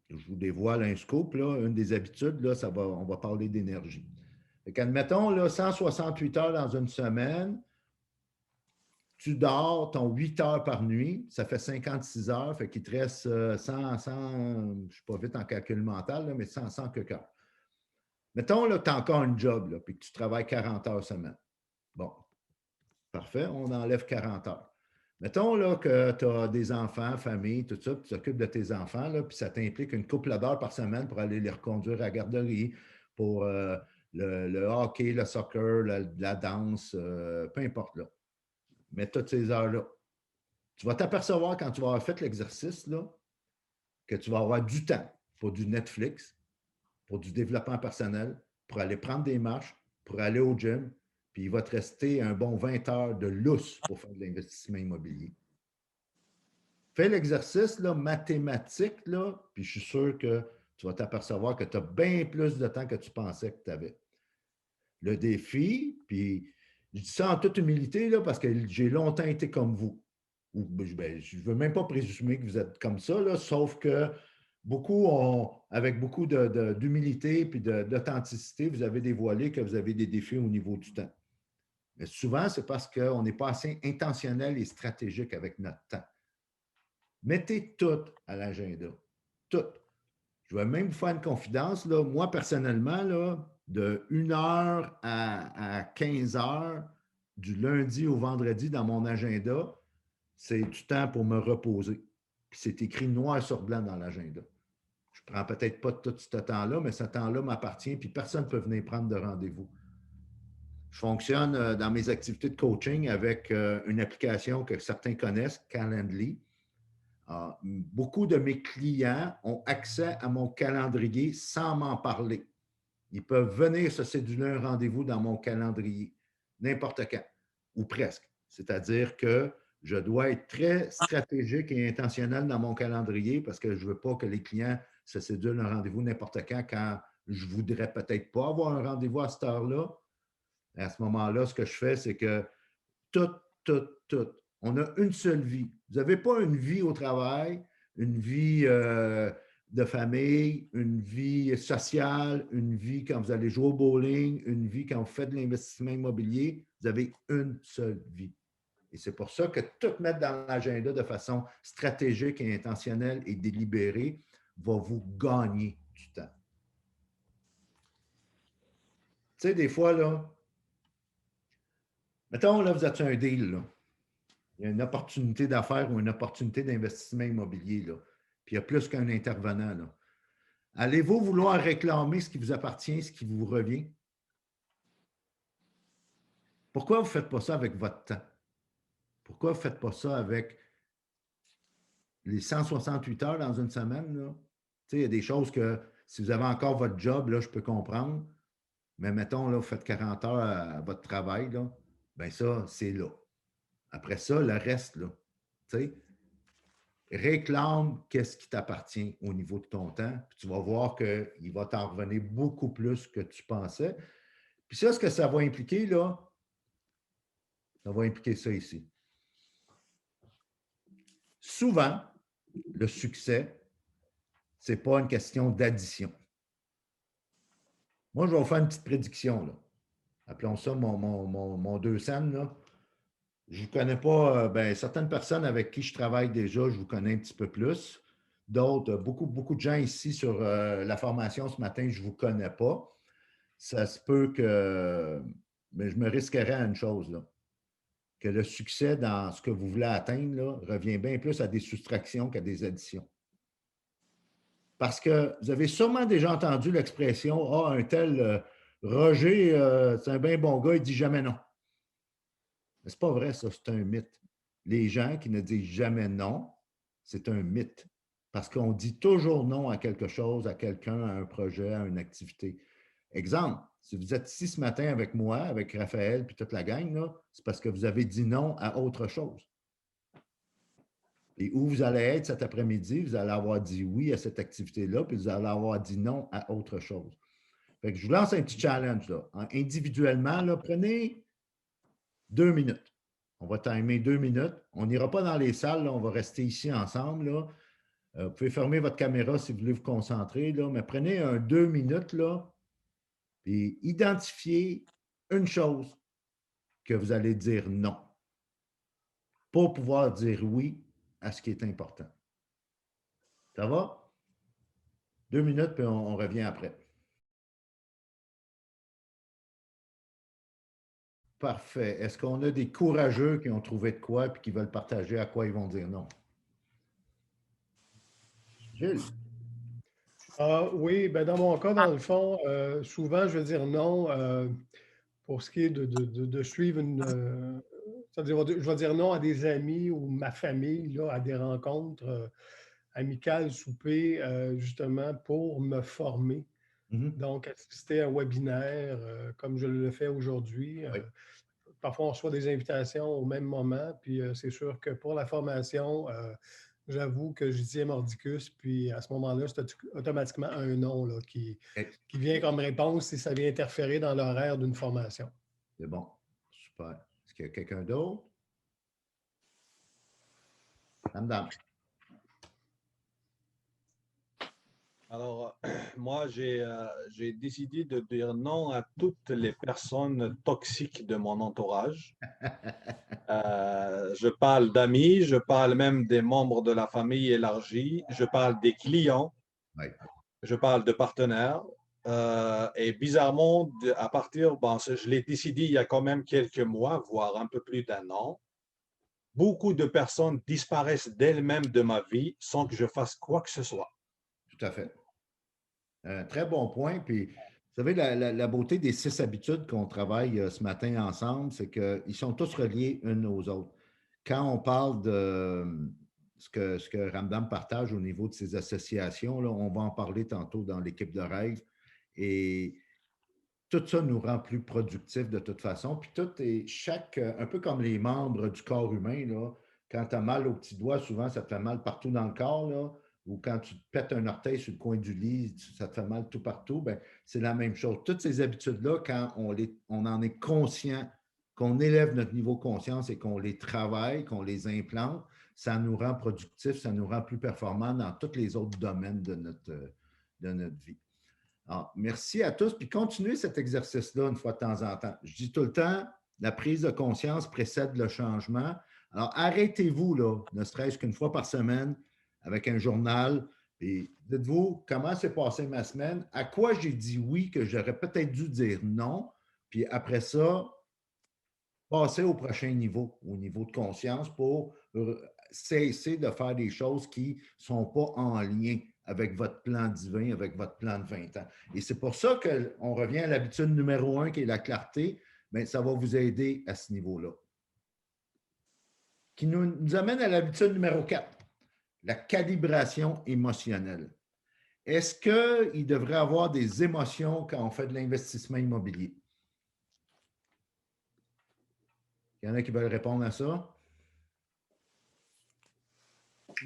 Je vous dévoile un scoop, là, une des habitudes, là, on va parler d'énergie. Admettons, là, 168 heures dans une semaine, tu dors ton 8 heures par nuit, ça fait 56 heures, fait qu'il te reste 100, je ne suis pas vite en calcul mental, là, mais 100 quelques heures. Mettons que tu as encore un job, là, puis que tu travailles 40 heures semaine. Bon, parfait, on enlève 40 heures. Mettons là, que tu as des enfants, famille, tout ça, puis tu t'occupes de tes enfants, là, puis ça t'implique une couple d'heures par semaine pour aller les reconduire à la garderie, pour le hockey, le soccer, la danse, peu importe. Là. Mais toutes ces heures-là. Tu vas t'apercevoir quand tu vas avoir fait l'exercice là, que tu vas avoir du temps pour du Netflix, pour du développement personnel, pour aller prendre des marches, pour aller au gym, puis il va te rester un bon 20 heures de lousse pour faire de l'investissement immobilier. Fais l'exercice là, mathématique, là, puis je suis sûr que tu vas t'apercevoir que tu as bien plus de temps que tu pensais que tu avais. Le défi, puis je dis ça en toute humilité là, parce que j'ai longtemps été comme vous. Ben, je ne veux même pas présumer que vous êtes comme ça, là, sauf que avec beaucoup d'humilité et d'authenticité, vous avez dévoilé que vous avez des défis au niveau du temps. Mais souvent, c'est parce qu'on n'est pas assez intentionnel et stratégique avec notre temps. Mettez tout à l'agenda. Tout. Je vais même vous faire une confidence. Là. Moi, personnellement, là, de 1h à 15h, du lundi au vendredi dans mon agenda, c'est du temps pour me reposer. Puis c'est écrit noir sur blanc dans l'agenda. Je ne prends peut-être pas tout ce temps-là, mais ce temps-là m'appartient, puis personne ne peut venir prendre de rendez-vous. Je fonctionne dans mes activités de coaching avec une application que certains connaissent, Calendly. Beaucoup de mes clients ont accès à mon calendrier sans m'en parler. Ils peuvent venir se céduler un rendez-vous dans mon calendrier, n'importe quand, ou presque. C'est-à-dire que je dois être très stratégique et intentionnel dans mon calendrier parce que je ne veux pas que les clients se cédulent un rendez-vous n'importe quand je ne voudrais peut-être pas avoir un rendez-vous à cette heure-là. À ce moment-là, ce que je fais, c'est que tout. On a une seule vie. Vous n'avez pas une vie au travail, une vie de famille, une vie sociale, une vie quand vous allez jouer au bowling, une vie quand vous faites de l'investissement immobilier. Vous avez une seule vie. Et c'est pour ça que tout mettre dans l'agenda de façon stratégique et intentionnelle et délibérée va vous gagner du temps. Tu sais, des fois, là, mettons, là, vous êtes sur un deal, là. Il y a une opportunité d'affaires ou une opportunité d'investissement immobilier, là. Puis il y a plus qu'un intervenant, là. Allez-vous vouloir réclamer ce qui vous appartient, ce qui vous revient? Pourquoi vous ne faites pas ça avec votre temps? Pourquoi vous ne faites pas ça avec les 168 heures dans une semaine, là? Tu sais, il y a des choses que, si vous avez encore votre job, là, je peux comprendre. Mais mettons, là, vous faites 40 heures à votre travail, là, bien ça, c'est là. Après ça, le reste, là, tu sais, réclame qu'est-ce qui t'appartient au niveau de ton temps, puis tu vas voir qu'il va t'en revenir beaucoup plus que tu pensais. Puis ça, ce que ça va impliquer, là, ça va impliquer ça ici. Souvent, le succès, ce n'est pas une question d'addition. Moi, je vais vous faire une petite prédiction, là. Appelons ça mon 2 cents, là. Je ne connais pas, ben, certaines personnes avec qui je travaille déjà, je vous connais un petit peu plus. D'autres, beaucoup de gens ici sur la formation ce matin, je ne vous connais pas. Ça se peut que, mais je me risquerais à une chose, là, que le succès dans ce que vous voulez atteindre là, revient bien plus à des soustractions qu'à des additions. Parce que vous avez sûrement déjà entendu l'expression « Ah, un tel Roger, c'est un bien bon gars, il ne dit jamais non ». Mais ce n'est pas vrai, ça, c'est un mythe. Les gens qui ne disent jamais non, c'est un mythe. Parce qu'on dit toujours non à quelque chose, à quelqu'un, à un projet, à une activité. Exemple, si vous êtes ici ce matin avec moi, avec Raphaël puis toute la gang, c'est parce que vous avez dit non à autre chose. Et où vous allez être cet après-midi, vous allez avoir dit oui à cette activité-là, puis vous allez avoir dit non à autre chose. Fait que je vous lance un petit challenge. Là. Individuellement, là, prenez 2 minutes. On va timer 2 minutes. On n'ira pas dans les salles, là, on va rester ici ensemble. Là. Vous pouvez fermer votre caméra si vous voulez vous concentrer, là, mais prenez 2 minutes là, et identifiez une chose que vous allez dire non pour pouvoir dire oui à ce qui est important. Ça va? 2 minutes, puis on revient après. Parfait. Est-ce qu'on a des courageux qui ont trouvé de quoi et qui veulent partager à quoi ils vont dire non? Gilles?
Oui, ben dans mon cas, dans le fond, souvent, je veux dire non pour ce qui est de suivre une... c'est-à-dire, je vais dire non à des amis ou ma famille, là, à des rencontres amicales, souper, justement, pour me former. Donc, assister à un webinaire comme je le fais aujourd'hui. Parfois, on reçoit des invitations au même moment, puis c'est sûr que pour la formation, j'avoue que je dis mordicus, puis à ce moment-là, c'est automatiquement un non là, qui vient comme réponse si ça vient interférer dans l'horaire d'une formation.
C'est bon. Super. Est-ce qu'il y a quelqu'un d'autre? Madame.
Alors, moi, j'ai décidé de dire non à toutes les personnes toxiques de mon entourage. Je parle d'amis, je parle même des membres de la famille élargie, je parle des clients, je parle de partenaires. Et bizarrement, à partir, je l'ai décidé il y a quand même quelques mois, voire un peu plus d'1 an, beaucoup de personnes disparaissent d'elles-mêmes de ma vie sans que je fasse quoi que ce soit.
Tout à fait. Très bon point. Puis, vous savez, la beauté des 6 habitudes qu'on travaille ce matin ensemble, c'est qu'ils sont tous reliés unes aux autres. Quand on parle de ce que Ramdam partage au niveau de ses associations, là, on va en parler tantôt dans l'équipe de rêve. Et tout ça nous rend plus productifs de toute façon. Puis tout est un peu comme les membres du corps humain, là, quand tu as mal au petit doigt, souvent ça te fait mal partout dans le corps, là, ou quand tu te pètes un orteil sur le coin du lit, ça te fait mal tout partout, bien, c'est la même chose. Toutes ces habitudes-là, quand on en est conscient, qu'on élève notre niveau de conscience et qu'on les travaille, qu'on les implante, ça nous rend productifs, ça nous rend plus performants dans tous les autres domaines de notre vie. Alors, merci à tous. Puis continuez cet exercice-là une fois de temps en temps. Je dis tout le temps, la prise de conscience précède le changement. Alors, arrêtez-vous, là, ne serait-ce qu'une fois par semaine, avec un journal, et dites-vous comment s'est passée ma semaine, à quoi j'ai dit oui, que j'aurais peut-être dû dire non, puis après ça, passer au prochain niveau, au niveau de conscience, pour cesser de faire des choses qui ne sont pas en lien avec votre plan divin, avec votre plan de 20 ans. Et c'est pour ça qu'on revient à l'habitude numéro 1, qui est la clarté, mais ça va vous aider à ce niveau-là. Qui nous amène à l'habitude numéro 4, la calibration émotionnelle. Est-ce qu'il devrait avoir des émotions quand on fait de l'investissement immobilier? Il y en a qui veulent répondre à ça?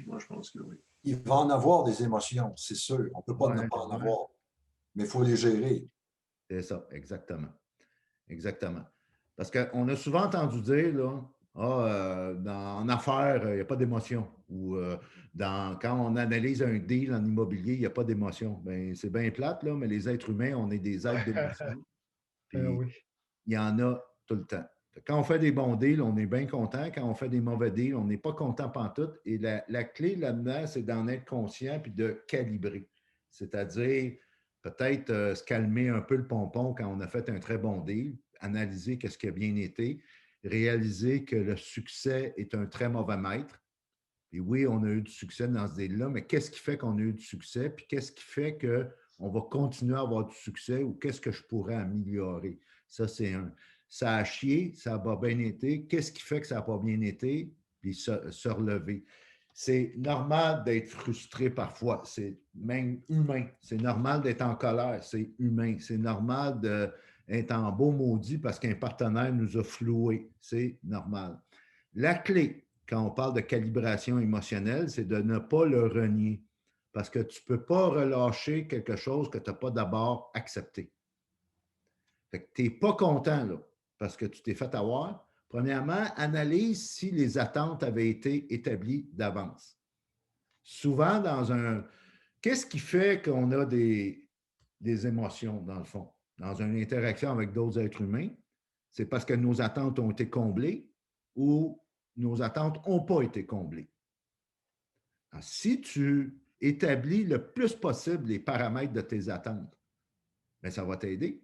Moi, je pense que oui.
Il va en avoir des émotions, c'est sûr. On ne peut pas ne pas en avoir. Mais il faut les gérer.
C'est ça, exactement. Exactement. Parce qu'on a souvent entendu dire, là, en affaires, il n'y a pas d'émotion. Ou quand on analyse un deal en immobilier, il n'y a pas d'émotion. Ben, c'est bien plate, là, mais les êtres humains, on est des êtres d'émotion. Puis,
oui.
il y en a tout le temps. Quand on fait des bons deals, on est bien content. Quand on fait des mauvais deals, on n'est pas content pantoute. Et la clé là-dedans, c'est d'en être conscient puis de calibrer. C'est-à-dire, peut-être se calmer un peu le pompon quand on a fait un très bon deal, analyser qu'est-ce qui a bien été, réaliser que le succès est un très mauvais maître. Et oui, on a eu du succès dans ce deal-là, mais qu'est-ce qui fait qu'on a eu du succès? Puis qu'est-ce qui fait qu'on va continuer à avoir du succès ou qu'est-ce que je pourrais améliorer? Ça, c'est un. Ça a chié, ça n'a pas bien été. Qu'est-ce qui fait que ça n'a pas bien été? Puis se relever. C'est normal d'être frustré parfois. C'est même humain. C'est normal d'être en colère. C'est humain. C'est normal d'être en beau maudit parce qu'un partenaire nous a floués. C'est normal. La clé, quand on parle de calibration émotionnelle, c'est de ne pas le renier. Parce que tu ne peux pas relâcher quelque chose que tu n'as pas d'abord accepté. Fait que tu n'es pas content, là, parce que tu t'es fait avoir. Premièrement, analyse si les attentes avaient été établies d'avance. Souvent, qu'est-ce qui fait qu'on a des émotions, dans le fond? Dans une interaction avec d'autres êtres humains, c'est parce que nos attentes ont été comblées ou nos attentes n'ont pas été comblées. Alors, si tu établis le plus possible les paramètres de tes attentes, bien, ça va t'aider.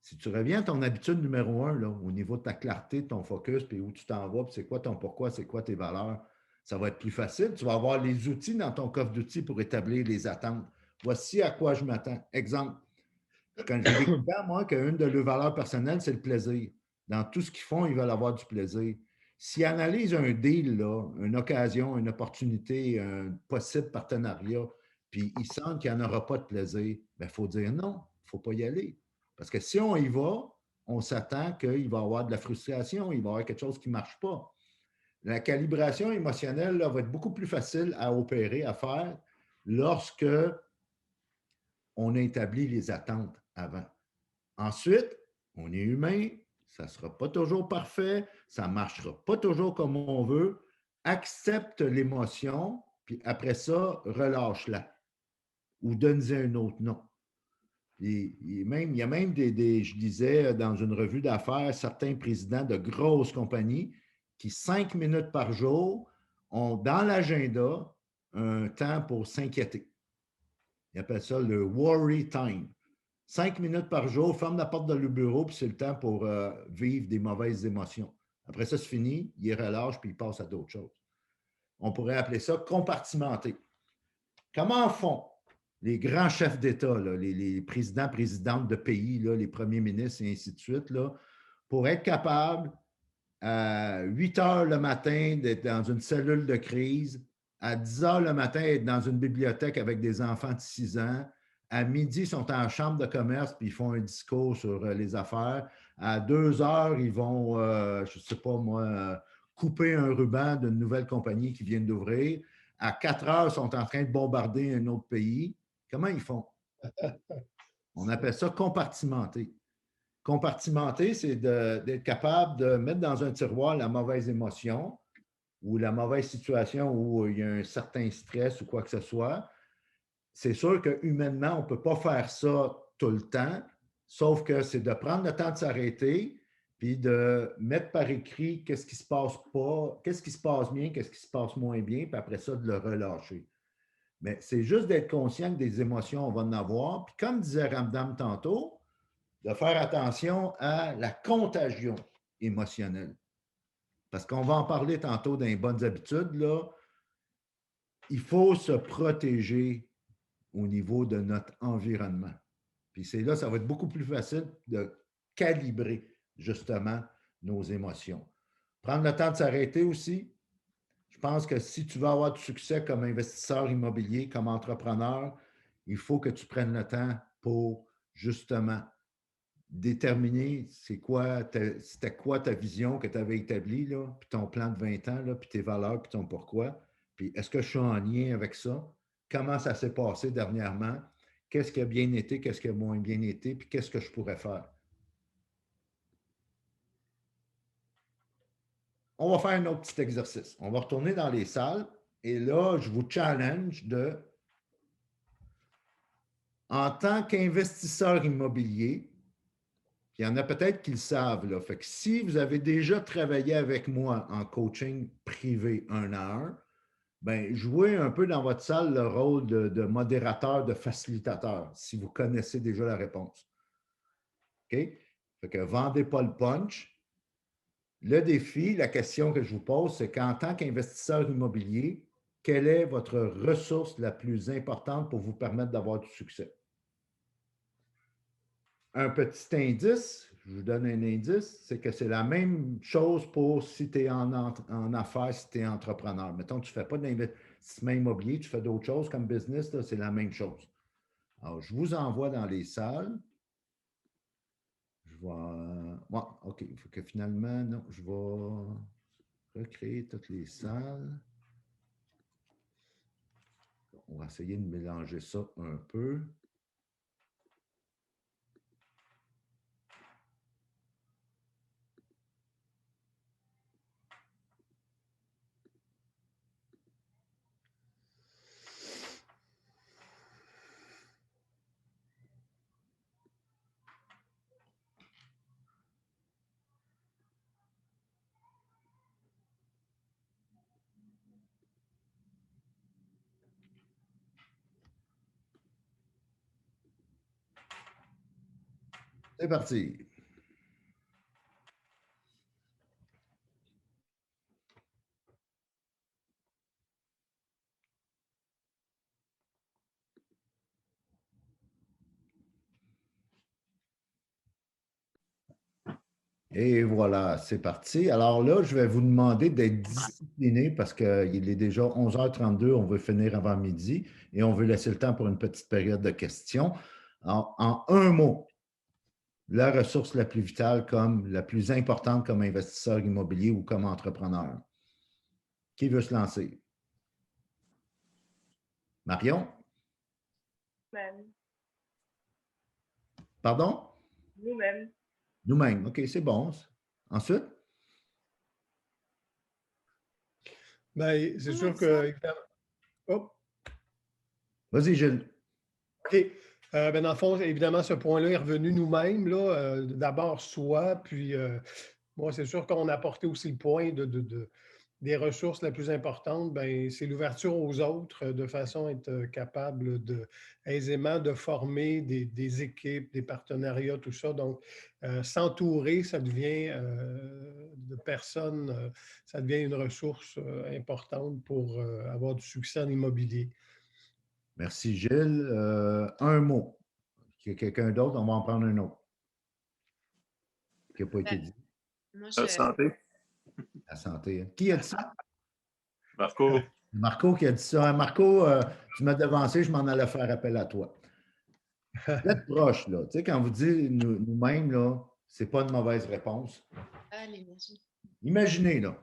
Si tu reviens à ton habitude numéro 1, là, au niveau de ta clarté, de ton focus, puis où tu t'en vas, puis c'est quoi ton pourquoi, c'est quoi tes valeurs, ça va être plus facile. Tu vas avoir les outils dans ton coffre d'outils pour établir les attentes. Voici à quoi je m'attends. Exemple, quand j'ai découvert, moi, qu'une de leurs valeurs personnelles, c'est le plaisir. Dans tout ce qu'ils font, ils veulent avoir du plaisir. S'ils analysent un deal, là, une occasion, une opportunité, un possible partenariat, puis ils sentent qu'il n'y en aura pas de plaisir, il faut dire non, il ne faut pas y aller. Parce que si on y va, on s'attend qu'il va y avoir de la frustration, il va y avoir quelque chose qui ne marche pas. La calibration émotionnelle là, va être beaucoup plus facile à opérer, à faire, lorsque on a établi les attentes avant. Ensuite, on est humain, ça ne sera pas toujours parfait, ça ne marchera pas toujours comme on veut. Accepte l'émotion, puis après ça, relâche-la. Ou donne-y un autre nom. Il y a même je disais dans une revue d'affaires, certains présidents de grosses compagnies qui, 5 minutes par jour, ont dans l'agenda un temps pour s'inquiéter. Ils appellent ça le worry time. 5 minutes par jour, ferme la porte de le bureau, puis c'est le temps pour vivre des mauvaises émotions. Après ça, c'est fini, il relâche, puis il passe à d'autres choses. On pourrait appeler ça compartimenter. Comment font les grands chefs d'État, là, les présidents, présidentes de pays, là, les premiers ministres et ainsi de suite, là, pour être capables à 8 heures le matin d'être dans une cellule de crise, à 10 heures le matin être dans une bibliothèque avec des enfants de 6 ans, à midi, ils sont en chambre de commerce puis ils font un discours sur les affaires. À 2 heures, ils vont, je ne sais pas moi, couper un ruban d'une nouvelle compagnie qui vient d'ouvrir. À 4 heures, ils sont en train de bombarder un autre pays. Comment ils font? On appelle ça compartimenter. Compartimenter, c'est d'être capable de mettre dans un tiroir la mauvaise émotion ou la mauvaise situation où il y a un certain stress ou quoi que ce soit. C'est sûr que humainement, on ne peut pas faire ça tout le temps, sauf que c'est de prendre le temps de s'arrêter puis de mettre par écrit qu'est-ce qui se passe pas, qu'est-ce qui se passe bien, qu'est-ce qui se passe moins bien, puis après ça, de le relâcher. Mais c'est juste d'être conscient que des émotions, on va en avoir. Puis comme disait Ramdam tantôt, de faire attention à la contagion émotionnelle. Parce qu'on va en parler tantôt dans les bonnes habitudes, là. Il faut se protéger au niveau de notre environnement. Puis c'est là, ça va être beaucoup plus facile de calibrer justement nos émotions. Prendre le temps de s'arrêter aussi. Je pense que si tu veux avoir du succès comme investisseur immobilier, comme entrepreneur, il faut que tu prennes le temps pour justement déterminer c'était quoi ta vision que tu avais établie, là, puis ton plan de 20 ans, là, puis tes valeurs, puis ton pourquoi. Puis est-ce que je suis en lien avec ça? Comment ça s'est passé dernièrement? Qu'est-ce qui a bien été, qu'est-ce qui a moins bien été, puis qu'est-ce que je pourrais faire? On va faire un autre petit exercice. On va retourner dans les salles et là, je vous challenge de, en tant qu'investisseur immobilier, il y en a peut-être qui le savent, là. Fait que si vous avez déjà travaillé avec moi en coaching privé 1 à 1, bien, jouez un peu dans votre salle le rôle de modérateur, de facilitateur, si vous connaissez déjà la réponse. OK? Fait que vendez pas le punch. Le défi, la question que je vous pose, c'est qu'en tant qu'investisseur immobilier, quelle est votre ressource la plus importante pour vous permettre d'avoir du succès? Un petit indice, je vous donne un indice, c'est que c'est la même chose pour si tu es en affaires, si tu es entrepreneur. Mettons que tu ne fais pas d'investissement immobilier, tu fais d'autres choses comme business, c'est la même chose. Alors, je vous envoie dans les salles. Je vais. Ouais, OK. Il faut que finalement, non, je vais recréer toutes les salles. On va essayer de mélanger ça un peu. C'est parti. Et voilà, c'est parti. Alors là, je vais vous demander d'être discipliné parce qu'il est déjà 11h32, on veut finir avant midi et on veut laisser le temps pour une petite période de questions. En un mot, la ressource la plus vitale comme la plus importante comme investisseur immobilier ou comme entrepreneur. Qui veut se lancer? Marion?
Nous-mêmes.
Pardon?
Nous-mêmes.
Nous-mêmes. OK, c'est bon. Ensuite?
Bien, c'est sûr que. Oh.
Vas-y, Gilles.
OK. Ben, dans le fond, évidemment, ce point-là est revenu nous-mêmes. D'abord, soi, puis moi, c'est sûr qu'on a apporté aussi le point des ressources la plus importante, ben, c'est l'ouverture aux autres de façon à être capable aisément de former des équipes, des partenariats, tout ça. Donc, s'entourer, ça devient de personnes, ça devient une ressource importante pour avoir du succès en immobilier.
Merci, Gilles. Un mot. Il y a quelqu'un d'autre, on va en prendre un autre. Qui n'a pas été dit.
La santé.
La santé. Hein. Qui a dit ça?
Marco.
Marco qui a dit ça. Marco, tu m'as devancé, je m'en allais faire appel à toi. Vous êtes proche, là. Tu sais, quand vous dites nous-mêmes, là, ce n'est pas une mauvaise réponse.
Ah, l'énergie.
Imaginez, là,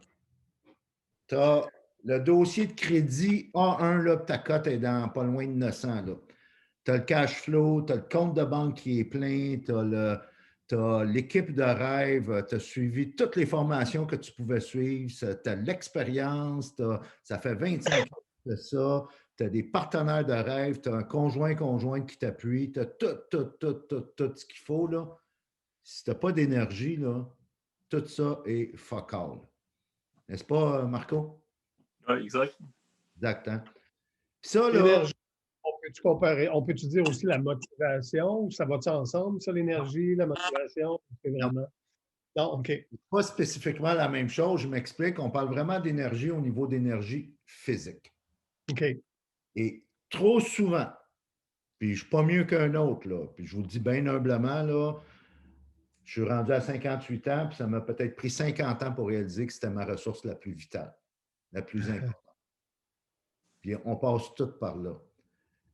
tu as le dossier de crédit A1, là, ta cote est dans pas loin de 900, là. Tu as le cash flow, tu as le compte de banque qui est plein, tu as l'équipe de rêve, tu as suivi toutes les formations que tu pouvais suivre, tu as l'expérience, ça fait 25 ans que tu fais ça, tu as des partenaires de rêve, tu as un conjoint qui t'appuie, tu as tout ce qu'il faut, là. Si tu n'as pas d'énergie, là, tout ça est fuck all. N'est-ce pas, Marco?
Oui, exact.
Exact. Hein? Ça, là.
L'énergie, on peut-tu comparer? On peut-tu dire aussi la motivation? Ça va-tu ensemble, ça, l'énergie, la motivation? C'est vraiment. Non, OK.
Pas spécifiquement la même chose. Je m'explique. On parle vraiment d'énergie au niveau d'énergie physique.
OK.
Et trop souvent, puis je ne suis pas mieux qu'un autre, là, puis je vous le dis bien humblement, là, je suis rendu à 58 ans, puis ça m'a peut-être pris 50 ans pour réaliser que c'était ma ressource la plus vitale, la plus importante. Puis on passe tout par là.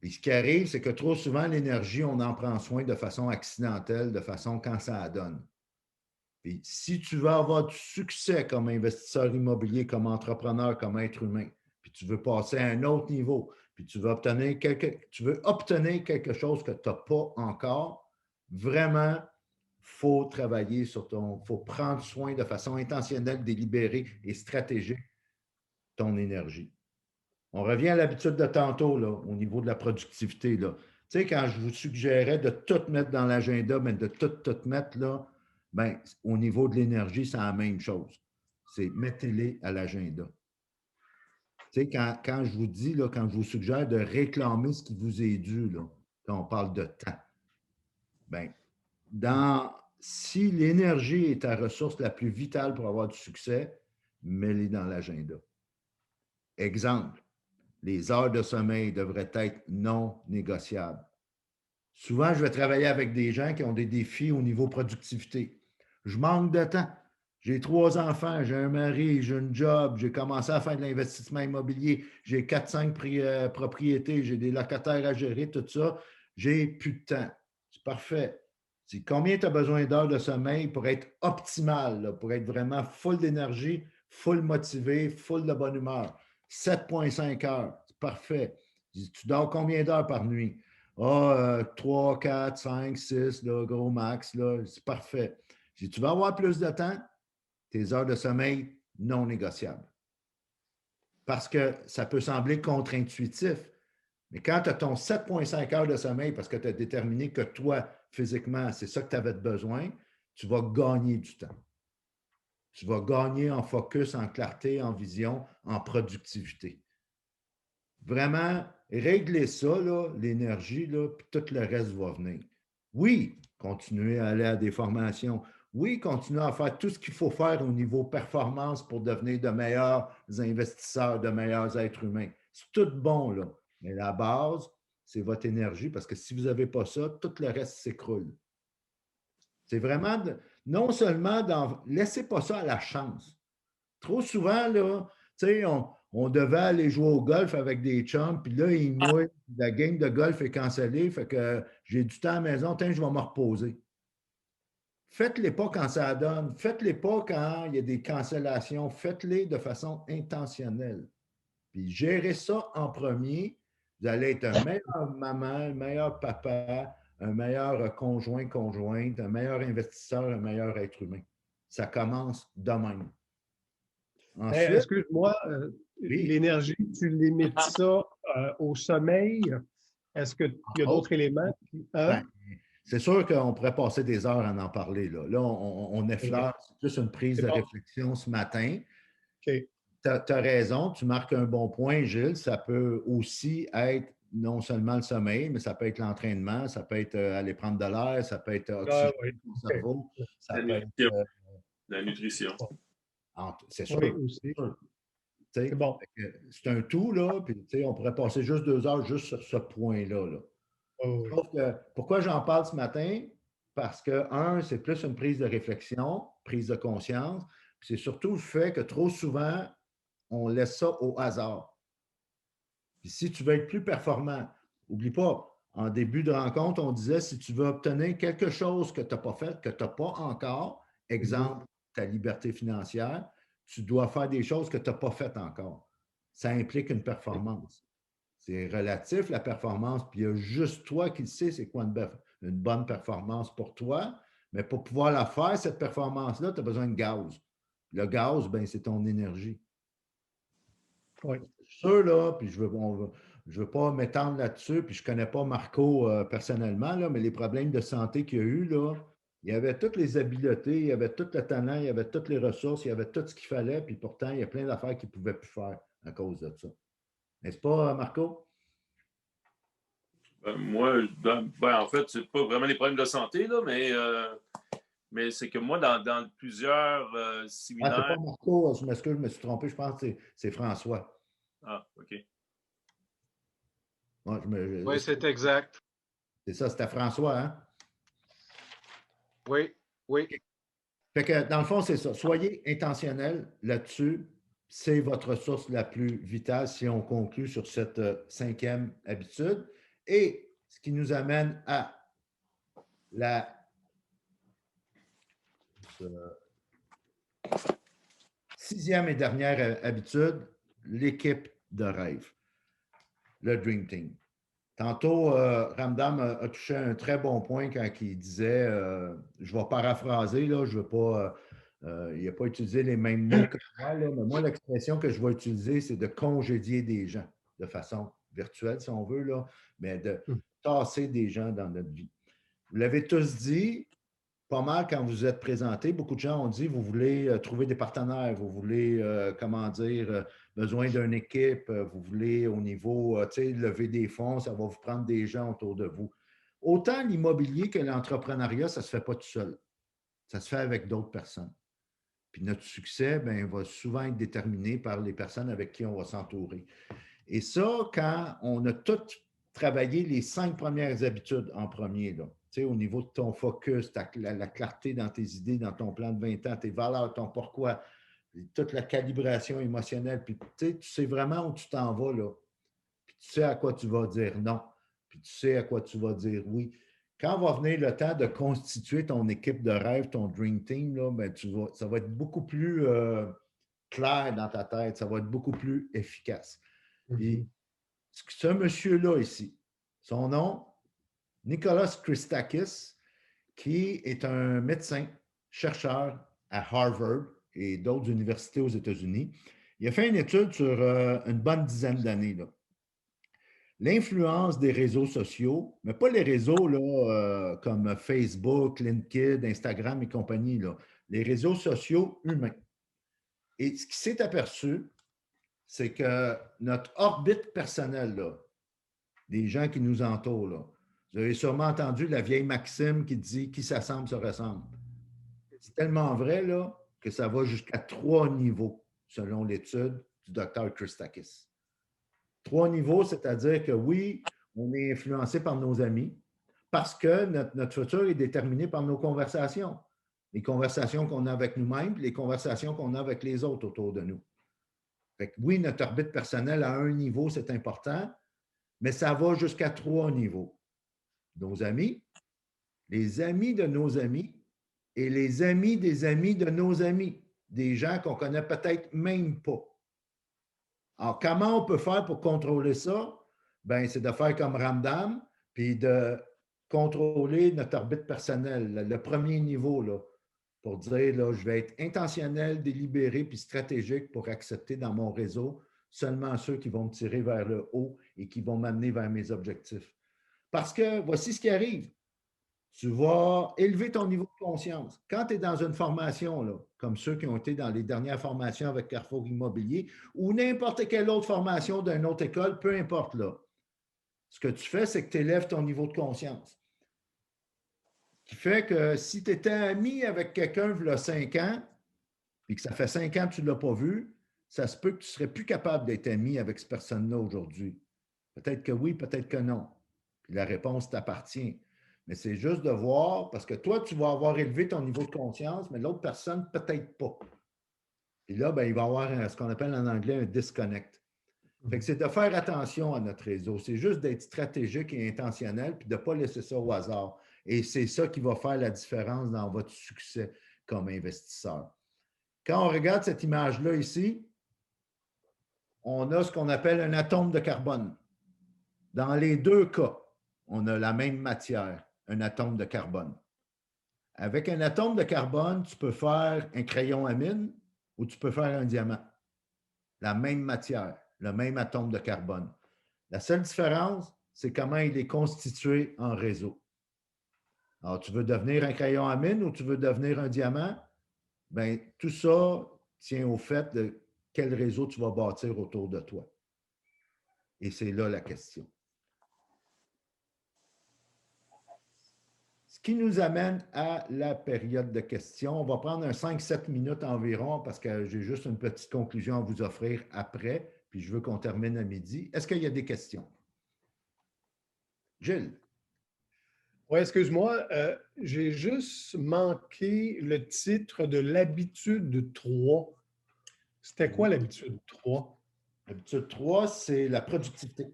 Et ce qui arrive, c'est que trop souvent, l'énergie, on en prend soin de façon accidentelle, de façon quand ça donne. Puis si tu veux avoir du succès comme investisseur immobilier, comme entrepreneur, comme être humain, puis tu veux passer à un autre niveau, puis tu veux obtenir quelque chose que tu n'as pas encore, vraiment, il faut travailler sur il faut prendre soin de façon intentionnelle, délibérée et stratégique ton énergie. On revient à l'habitude de tantôt, là, au niveau de la productivité. Là. Tu sais, quand je vous suggérais de tout mettre dans l'agenda, mais de tout mettre là, ben, au niveau de l'énergie, c'est la même chose. C'est mettez-les à l'agenda. Tu sais, quand je vous dis, là, quand je vous suggère de réclamer ce qui vous est dû, là, quand on parle de temps, ben, si l'énergie est ta ressource la plus vitale pour avoir du succès, mets-les dans l'agenda. Exemple, les heures de sommeil devraient être non négociables. Souvent, je vais travailler avec des gens qui ont des défis au niveau productivité. Je manque de temps. J'ai 3 enfants, j'ai un mari, j'ai un job, j'ai commencé à faire de l'investissement immobilier, j'ai 4-5 propriétés, j'ai des locataires à gérer, tout ça. J'ai plus de temps. C'est parfait. C'est combien tu as besoin d'heures de sommeil pour être optimal, là, pour être vraiment full d'énergie, full motivé, full de bonne humeur. 7,5 heures. C'est parfait. Tu dors combien d'heures par nuit? 3, 4, 5, 6, là, gros max, là, c'est parfait. Si tu veux avoir plus de temps, tes heures de sommeil non négociables. Parce que ça peut sembler contre-intuitif, mais quand tu as ton 7,5 heures de sommeil parce que tu as déterminé que toi, physiquement, c'est ça que tu avais besoin, tu vas gagner du temps. Tu vas gagner en focus, en clarté, en vision, en productivité. Vraiment, régler ça, l'énergie, puis tout le reste va venir. Oui, continuer à aller à des formations. Oui, continuer à faire tout ce qu'il faut faire au niveau performance pour devenir de meilleurs investisseurs, de meilleurs êtres humains. C'est tout bon, là. Mais la base, c'est votre énergie, parce que si vous n'avez pas ça, tout le reste s'écroule. C'est vraiment, non seulement laissez pas ça à la chance. Trop souvent, là, tu sais, on devait aller jouer au golf avec des chums, puis là, ils mouillent, la game de golf est cancellée, fait que j'ai du temps à la maison, je vais me reposer. Faites-les pas quand ça donne, faites-les pas quand il y a des cancellations, faites-les de façon intentionnelle. Puis gérez ça en premier, vous allez être un meilleur maman, un meilleur papa, un meilleur conjointe, un meilleur investisseur, un meilleur être humain. Ça commence de même.
Ensuite, excuse-moi,
oui.
L'énergie, tu limites ça au sommeil? Est-ce qu'il y a d'autres éléments?
Ben, c'est sûr qu'on pourrait passer des heures à en parler. Là, on effleure, c'est plus une prise de réflexion ce matin.
Okay.
Tu as raison, tu marques un bon point, Gilles. Ça peut aussi être non seulement le sommeil, mais ça peut être l'entraînement, ça peut être aller prendre de l'air, ça peut être oxygéner ton cerveau. Ça peut être,
la nutrition.
C'est sûr.
Oui, aussi.
C'est bon. C'est un tout, là, puis on pourrait passer juste 2 heures juste sur ce point-là. Là. Sauf que, pourquoi j'en parle ce matin? Parce que, c'est plus une prise de réflexion, prise de conscience, puis c'est surtout le fait que trop souvent, on laisse ça au hasard. Puis si tu veux être plus performant, n'oublie pas, en début de rencontre, on disait, si tu veux obtenir quelque chose que tu n'as pas fait, que tu n'as pas encore, exemple, ta liberté financière, tu dois faire des choses que tu n'as pas faites encore. Ça implique une performance. C'est relatif, la performance, puis il y a juste toi qui le sais c'est quoi une bonne performance pour toi, mais pour pouvoir la faire, cette performance-là, tu as besoin de gaz. Le gaz, ben, c'est ton énergie.
Oui.
Sûr, là, puis je veux pas m'étendre là-dessus, puis je ne connais pas Marco personnellement, là, mais les problèmes de santé qu'il y a eu, là, il y avait toutes les habiletés, il y avait tout le talent, il y avait toutes les ressources, il y avait tout ce qu'il fallait, puis pourtant, il y a plein d'affaires qu'il ne pouvait plus faire à cause de ça. N'est-ce pas, Marco?
Moi, en fait, c'est pas vraiment les problèmes de santé, là, mais c'est que moi, dans plusieurs séminaires...
c'est pas Marco, je m'excuse, je me suis trompé, je pense que c'est François.
Ah, OK.
Oui, c'est exact.
C'est ça, c'était François, hein?
Oui, oui.
Fait que, dans le fond, c'est ça. Soyez intentionnel là-dessus. C'est votre ressource la plus vitale si on conclut sur cette 5e habitude. Et ce qui nous amène à la sixième et dernière habitude, l'équipe de rêve, le Dream Team. Tantôt, Ramdam a touché un très bon point quand il disait, je vais paraphraser, là, je ne veux pas, il n'a pas utilisé les mêmes mots que moi, là, mais moi, l'expression que je vais utiliser, c'est de congédier des gens de façon virtuelle, si on veut, là, mais de tasser des gens dans notre vie. Vous l'avez tous dit, pas mal quand vous êtes présentés, beaucoup de gens ont dit, vous voulez trouver des partenaires, vous voulez, besoin d'une équipe, vous voulez au niveau, lever des fonds, ça va vous prendre des gens autour de vous. Autant l'immobilier que l'entrepreneuriat, ça ne se fait pas tout seul. Ça se fait avec d'autres personnes. Puis notre succès, va souvent être déterminé par les personnes avec qui on va s'entourer. Et ça, quand on a tout travaillé les 5 premières habitudes en premier, là, au niveau de ton focus, la clarté dans tes idées, dans ton plan de 20 ans, tes valeurs, ton pourquoi, toute la calibration émotionnelle, puis tu sais vraiment où tu t'en vas, là. Puis tu sais à quoi tu vas dire non, puis tu sais à quoi tu vas dire oui. Quand va venir le temps de constituer ton équipe de rêve, ton Dream Team, là, ça va être beaucoup plus clair dans ta tête, ça va être beaucoup plus efficace. Et ce monsieur-là ici, son nom, Nicholas Christakis, qui est un médecin, chercheur à Harvard et d'autres universités aux États-Unis. Il a fait une étude sur une bonne dizaine d'années. L'influence des réseaux sociaux, mais pas les réseaux là, comme Facebook, LinkedIn, Instagram et compagnie, là, les réseaux sociaux humains. Et ce qui s'est aperçu, c'est que notre orbite personnelle, là, des gens qui nous entourent, là, vous avez sûrement entendu la vieille maxime qui dit « qui s'assemble se ressemble ». C'est tellement vrai là, que ça va jusqu'à 3 niveaux, selon l'étude du docteur Christakis. 3 niveaux, c'est-à-dire que oui, on est influencé par nos amis parce que notre futur est déterminé par nos conversations. Les conversations qu'on a avec nous-mêmes, les conversations qu'on a avec les autres autour de nous. Fait que oui, notre orbite personnelle à un niveau, c'est important, mais ça va jusqu'à 3 niveaux. Nos amis, les amis de nos amis et les amis de nos amis, des gens qu'on ne connaît peut-être même pas. Alors, comment on peut faire pour contrôler ça? C'est de faire comme Ramdam, puis de contrôler notre orbite personnelle, le premier niveau, là, pour dire, là, je vais être intentionnel, délibéré, puis stratégique pour accepter dans mon réseau seulement ceux qui vont me tirer vers le haut et qui vont m'amener vers mes objectifs. Parce que voici ce qui arrive. Tu vas élever ton niveau de conscience. Quand tu es dans une formation, là, comme ceux qui ont été dans les dernières formations avec Carrefour Immobilier ou n'importe quelle autre formation d'une autre école, peu importe là, ce que tu fais, c'est que tu élèves ton niveau de conscience. Ce qui fait que si tu étais ami avec quelqu'un il y a 5 ans, et que ça fait 5 ans que tu ne l'as pas vu, ça se peut que tu ne serais plus capable d'être ami avec cette personne-là aujourd'hui. Peut-être que oui, peut-être que non. Puis la réponse t'appartient. Mais c'est juste de voir, parce que toi, tu vas avoir élevé ton niveau de conscience, mais l'autre personne, peut-être pas. Et là, il va y avoir ce qu'on appelle en anglais un disconnect. Fait que c'est de faire attention à notre réseau. C'est juste d'être stratégique et intentionnel, puis de ne pas laisser ça au hasard. Et c'est ça qui va faire la différence dans votre succès comme investisseur. Quand on regarde cette image-là ici, on a ce qu'on appelle un atome de carbone. Dans les 2 cas, on a la même matière, un atome de carbone. Avec un atome de carbone, tu peux faire un crayon à mine ou tu peux faire un diamant. La même matière, le même atome de carbone. La seule différence, c'est comment il est constitué en réseau. Alors, tu veux devenir un crayon à mine ou tu veux devenir un diamant? Tout ça tient au fait de quel réseau tu vas bâtir autour de toi. Et c'est là la question. Ce qui nous amène à la période de questions. On va prendre un 5-7 minutes environ parce que j'ai juste une petite conclusion à vous offrir après, puis je veux qu'on termine à midi. Est-ce qu'il y a des questions? Gilles?
Oui, excuse-moi, j'ai juste manqué le titre de l'habitude 3. C'était quoi l'habitude 3?
L'habitude 3, c'est la productivité.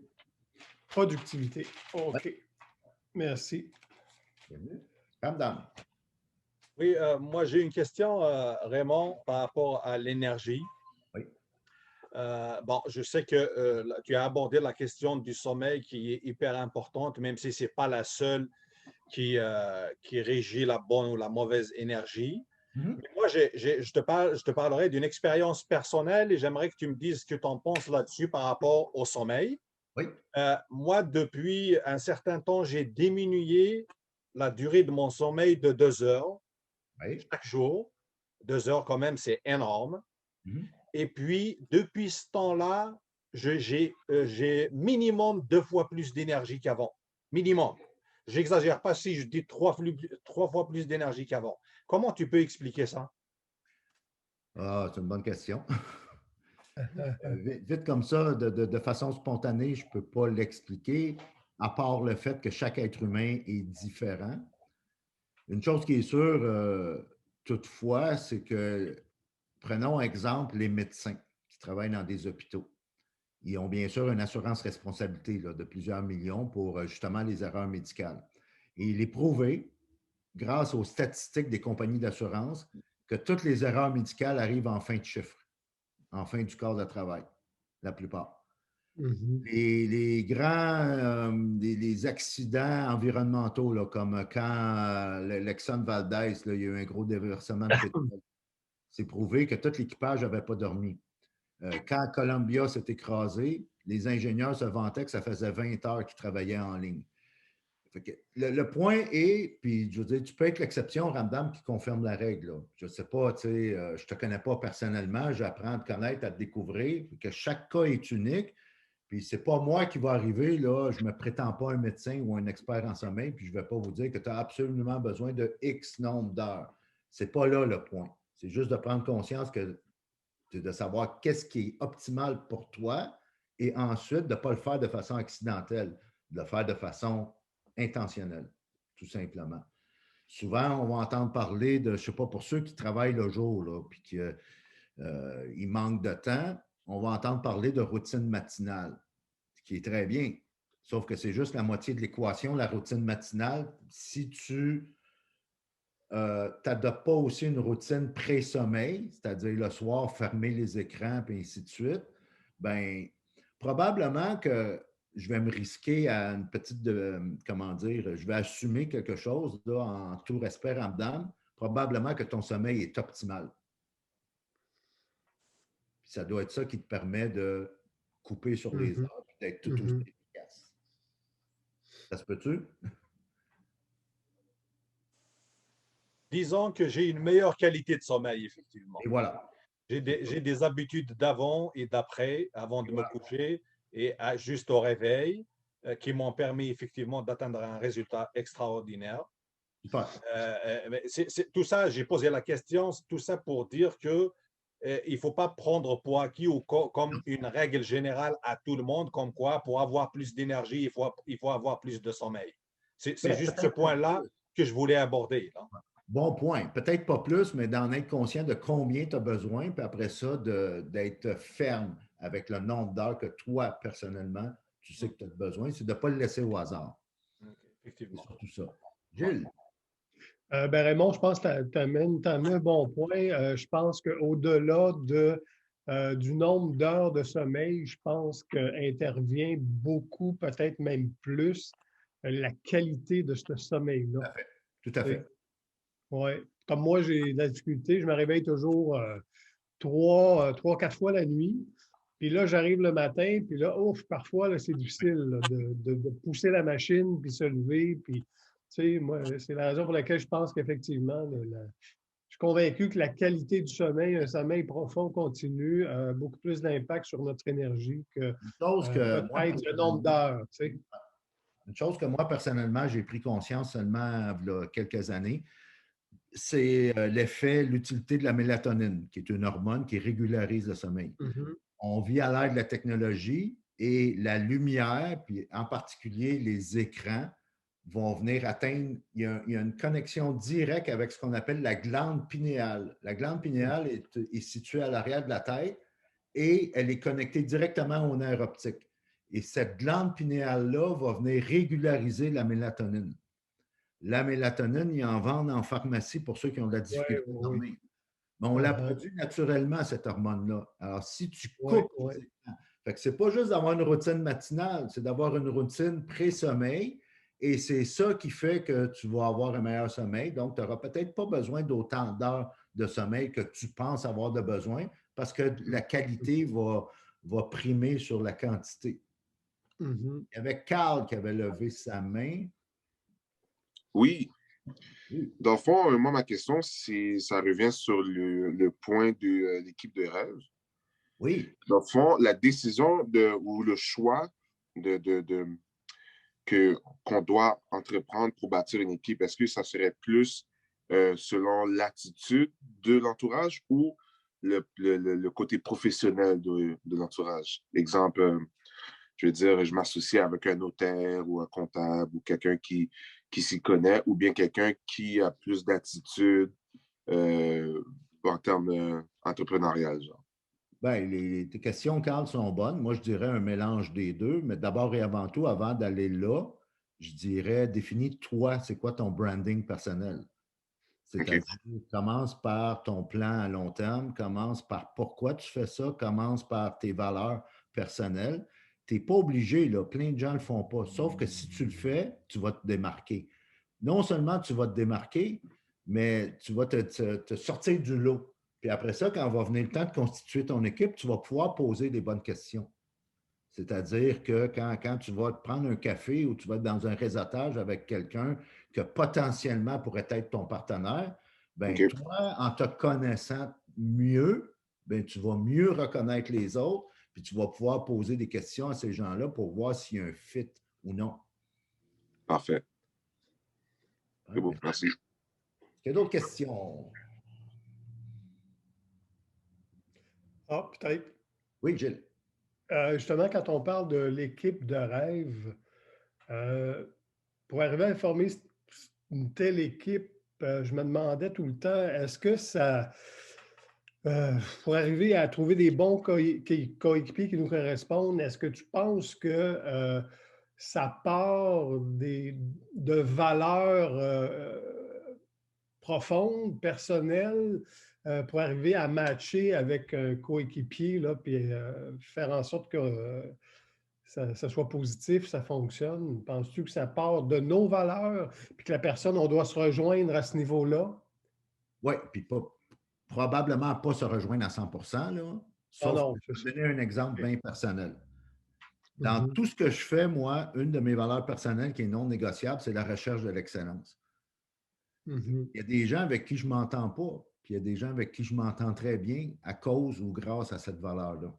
Productivité. OK.
Ouais.
Merci.
Bienvenue. Ramdam.
Oui, moi j'ai une question, Raymond, par rapport à l'énergie.
Oui.
Bon, je sais que tu as abordé la question du sommeil qui est hyper importante, même si ce n'est pas la seule qui régit la bonne ou la mauvaise énergie.
Mhm.
Mais moi, je te parlerai d'une expérience personnelle et j'aimerais que tu me dises ce que tu en penses là-dessus par rapport au sommeil.
Oui.
Moi, depuis un certain temps, j'ai diminué la durée de mon sommeil de 2 heures
Oui.
chaque jour. 2 heures quand même, c'est énorme.
Mhm.
Et puis, depuis ce temps-là, j'ai minimum 2 fois plus d'énergie qu'avant. Minimum. J'exagère pas si je dis 3 fois plus d'énergie qu'avant. Comment tu peux expliquer ça?
Ah, c'est une bonne question. Vite comme ça, de façon spontanée, je ne peux pas l'expliquer, à part le fait que chaque être humain est différent. Une chose qui est sûre, toutefois, c'est que, prenons exemple les médecins qui travaillent dans des hôpitaux. Ils ont bien sûr une assurance responsabilité là, de plusieurs millions pour justement les erreurs médicales. Et il est prouvé, grâce aux statistiques des compagnies d'assurance, que toutes les erreurs médicales arrivent en fin de chiffre, en fin du corps de travail, la plupart.
Mhm.
Les grands les accidents environnementaux, là, comme quand l'Exxon Valdez, là, il y a eu un gros déversement de pétrole, c'est prouvé que tout l'équipage n'avait pas dormi. Quand Columbia s'est écrasé, les ingénieurs se vantaient que ça faisait 20 heures qu'ils travaillaient en ligne. Fait que le point est, puis je veux dire, tu peux être l'exception, Ramdam, qui confirme la règle. Là. Je ne sais pas, tu sais, je ne te connais pas personnellement, j'apprends à te connaître, à te découvrir, que chaque cas est unique. Puis c'est pas moi qui va arriver, là, je ne me prétends pas un médecin ou un expert en sommeil, puis je ne vais pas vous dire que tu as absolument besoin de X nombre d'heures. Ce n'est pas là le point. C'est juste de prendre conscience de savoir qu'est-ce qui est optimal pour toi et ensuite de ne pas le faire de façon accidentelle, de le faire de façon intentionnelle, tout simplement. Souvent, on va entendre parler de, je ne sais pas, pour ceux qui travaillent le jour, là, puis qu'ils manquent de temps, on va entendre parler de routine matinale, ce qui est très bien. Sauf que c'est juste la moitié de l'équation, la routine matinale. Si tu n'adoptes pas aussi une routine pré-sommeil, c'est-à-dire le soir, fermer les écrans, puis ainsi de suite, bien, probablement que je vais me risquer à une petite, comment dire, je vais assumer quelque chose, là, en tout respect, Ramdam, probablement que ton sommeil est optimal. Puis ça doit être ça qui te permet de couper sur les heures et d'être tout aussi efficace. Ça se peut-tu?
Disons que j'ai une meilleure qualité de sommeil, effectivement.
Et voilà.
J'ai des habitudes d'avant et d'après, avant de me coucher et juste au réveil, qui m'ont permis effectivement d'atteindre un résultat extraordinaire. Tout ça, j'ai posé la question, tout ça pour dire que il ne faut pas prendre pour acquis ou comme une règle générale à tout le monde, comme quoi pour avoir plus d'énergie, il faut avoir plus de sommeil. C'est juste ce point-là que je voulais aborder. Là.
Bon point. Peut-être pas plus, mais d'en être conscient de combien tu as besoin, puis après ça, d'être ferme avec le nombre d'heures que toi, personnellement, tu sais que tu as besoin. C'est de ne pas le laisser au hasard.
Effectivement.
C'est surtout ça. Gilles?
Raymond, je pense que tu as amené un bon point. Je pense qu'au-delà du nombre d'heures de sommeil, je pense qu'intervient beaucoup, peut-être même plus, la qualité de ce sommeil-là.
Tout à fait.
Oui. Comme moi, j'ai de la difficulté. Je me réveille toujours 3-4 fois la nuit. Puis là, j'arrive le matin, puis là, parfois, là, c'est difficile là, de pousser la machine, puis se lever. Puis, tu sais, moi, c'est la raison pour laquelle je pense qu'effectivement, je suis convaincu que la qualité du sommeil, un sommeil profond, continu, a beaucoup plus d'impact sur notre énergie que peut-être le nombre d'heures. Tu sais.
Une chose que moi, personnellement, j'ai pris conscience seulement il y a quelques années, c'est l'effet, l'utilité de la mélatonine, qui est une hormone qui régularise le sommeil. On vit à l'ère de la technologie et la lumière, puis en particulier les écrans, vont venir atteindre, il y a une connexion directe avec ce qu'on appelle la glande pinéale. La glande pinéale est située à l'arrière de la tête et elle est connectée directement au nerf optique. Et cette glande pinéale-là va venir régulariser la mélatonine. La mélatonine, ils en vendent en pharmacie pour ceux qui ont de la difficulté à dormir. Mais on la produit naturellement, cette hormone-là. Alors, si tu coupes les écrans, fait que c'est pas juste d'avoir une routine matinale, c'est d'avoir une routine pré-sommeil. Et c'est ça qui fait que tu vas avoir un meilleur sommeil. Donc, tu n'auras peut-être pas besoin d'autant d'heures de sommeil que tu penses avoir de besoin parce que la qualité va primer sur la quantité. Il y avait Carl qui avait levé sa main.
Oui. Dans le fond, moi, ma question, ça revient sur le point de l'équipe de rêve.
Oui.
Dans le fond, la décision ou le choix qu'on doit entreprendre pour bâtir une équipe, est-ce que ça serait plus selon l'attitude de l'entourage ou le côté professionnel de l'entourage? Exemple, je veux dire, je m'associe avec un notaire ou un comptable ou quelqu'un qui s'y connaît ou bien quelqu'un qui a plus d'attitude en termes entrepreneurial, genre.
Bien, tes questions, Carl, sont bonnes. Moi, je dirais un mélange des deux, mais d'abord et avant tout, avant d'aller là, je dirais, définis toi, c'est quoi ton branding personnel. C'est-à-dire, commence par ton plan à long terme, commence par pourquoi tu fais ça, commence par tes valeurs personnelles. Tu n'es pas obligé, là, plein de gens ne le font pas. Sauf que si tu le fais, tu vas te démarquer. Non seulement tu vas te démarquer, mais tu vas te sortir du lot. Puis après ça, quand va venir le temps de constituer ton équipe, tu vas pouvoir poser des bonnes questions. C'est-à-dire que quand tu vas te prendre un café ou tu vas être dans un réseautage avec quelqu'un que potentiellement pourrait être ton partenaire, bien, toi, en te connaissant mieux, bien, tu vas mieux reconnaître les autres, puis tu vas pouvoir poser des questions à ces gens-là pour voir s'il y a un fit ou non.
Parfait. C'est beau, merci.
Est-ce qu'il y a d'autres questions?
Ah, peut-être.
Oui, Gilles.
Justement, quand on parle de l'équipe de rêve, pour arriver à former une telle équipe, je me demandais tout le temps, est-ce que ça, pour arriver à trouver des bons coéquipiers qui nous correspondent, est-ce que tu penses que ça part de valeurs profondes, personnelles, pour arriver à matcher avec un coéquipier, là, puis faire en sorte que ça soit positif, ça fonctionne? Penses-tu que ça part de nos valeurs, puis que la personne, on doit se rejoindre à ce niveau-là?
Oui, puis probablement pas se rejoindre à 100 là, sauf que je vais te donner un exemple bien personnel. Dans tout ce que je fais, moi, une de mes valeurs personnelles qui est non négociable, c'est la recherche de l'excellence. Il y a des gens avec qui je ne m'entends pas, puis il y a des gens avec qui je m'entends très bien à cause ou grâce à cette valeur-là.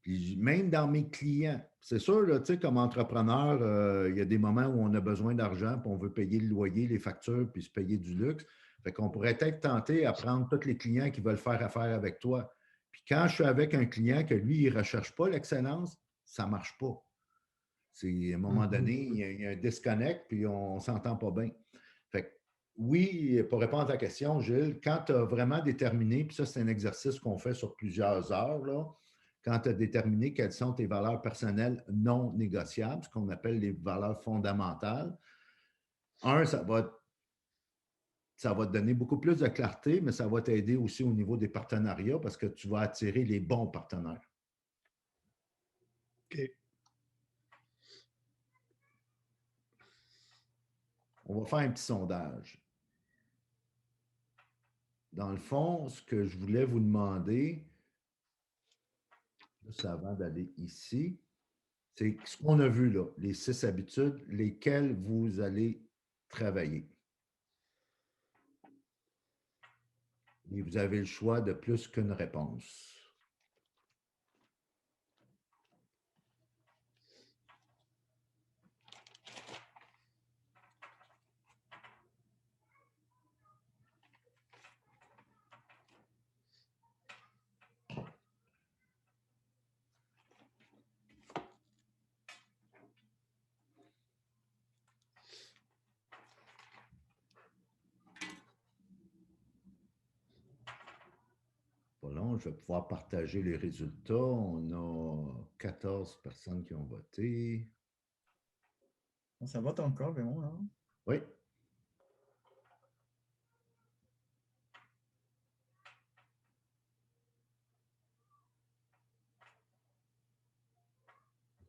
Puis même dans mes clients, c'est sûr, là, comme entrepreneur, il y a des moments où on a besoin d'argent, puis on veut payer le loyer, les factures, puis se payer du luxe. Fait qu'on pourrait être tenté à prendre tous les clients qui veulent faire affaire avec toi. Puis quand je suis avec un client que lui, il ne recherche pas l'excellence, ça ne marche pas. À un moment donné, il y a un disconnect, puis on ne s'entend pas bien. Fait que, oui, pour répondre à ta question, Gilles, quand tu as vraiment déterminé, puis ça, c'est un exercice qu'on fait sur plusieurs heures, là, quand tu as déterminé quelles sont tes valeurs personnelles non négociables, ce qu'on appelle les valeurs fondamentales, ça va te donner beaucoup plus de clarté, mais ça va t'aider aussi au niveau des partenariats parce que tu vas attirer les bons partenaires.
OK.
On va faire un petit sondage. Dans le fond, ce que je voulais vous demander, juste avant d'aller ici, c'est ce qu'on a vu là, les 6 habitudes, lesquelles vous allez travailler. Et vous avez le choix de plus qu'une réponse. Pas long, je vais pouvoir partager les résultats. On a 14 personnes qui ont voté.
Ça vote encore, vraiment, là.
Oui.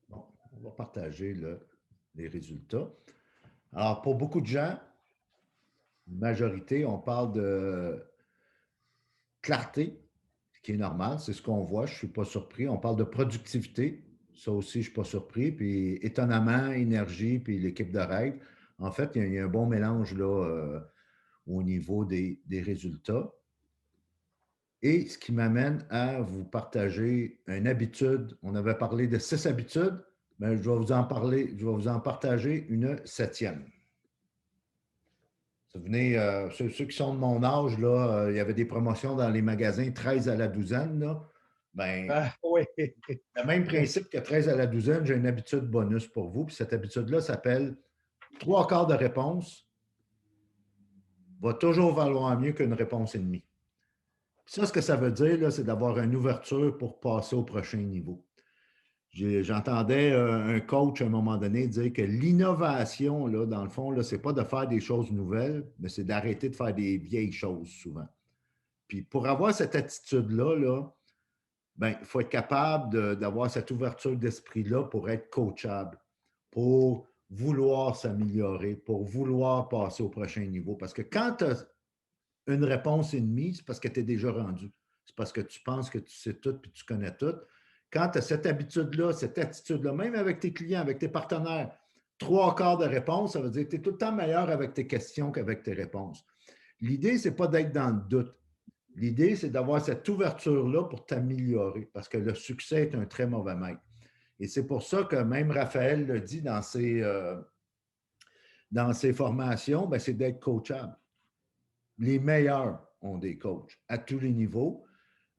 Bon, on va partager les résultats. Alors, pour beaucoup de gens, majorité, on parle de clarté, ce qui est normal, c'est ce qu'on voit, je ne suis pas surpris. On parle de productivité, ça aussi, je ne suis pas surpris. Puis étonnamment, énergie, puis l'équipe de règles. En fait, il y a un bon mélange là, au niveau des résultats. Et ce qui m'amène à vous partager une habitude. On avait parlé de 6 habitudes, mais je vais vous en parler, je vais vous en partager une 7e. Souvenez, ceux qui sont de mon âge, là, il y avait des promotions dans les magasins 13 à la douzaine. Là. Ben,
oui.
Le même principe que 13 à la douzaine, j'ai une habitude bonus pour vous. Puis cette habitude-là s'appelle 3 quarts de réponse va toujours valoir mieux qu'une réponse et demie. Ça, ce que ça veut dire, là, c'est d'avoir une ouverture pour passer au prochain niveau. J'entendais un coach à un moment donné dire que l'innovation, là, dans le fond, ce n'est pas de faire des choses nouvelles, mais c'est d'arrêter de faire des vieilles choses souvent. Puis pour avoir cette attitude-là, là, ben, il faut être capable d'avoir cette ouverture d'esprit-là pour être coachable, pour vouloir s'améliorer, pour vouloir passer au prochain niveau. Parce que quand tu as une réponse et demie, c'est parce que tu es déjà rendu. C'est parce que tu penses que tu sais tout et tu connais tout. Quand tu as cette habitude-là, cette attitude-là, même avec tes clients, avec tes partenaires, 3 quarts de réponse, ça veut dire que tu es tout le temps meilleur avec tes questions qu'avec tes réponses. L'idée, ce n'est pas d'être dans le doute. L'idée, c'est d'avoir cette ouverture-là pour t'améliorer, parce que le succès est un très mauvais maître. Et c'est pour ça que même Raphaël le dit dans ses formations, ben, c'est d'être coachable. Les meilleurs ont des coachs à tous les niveaux.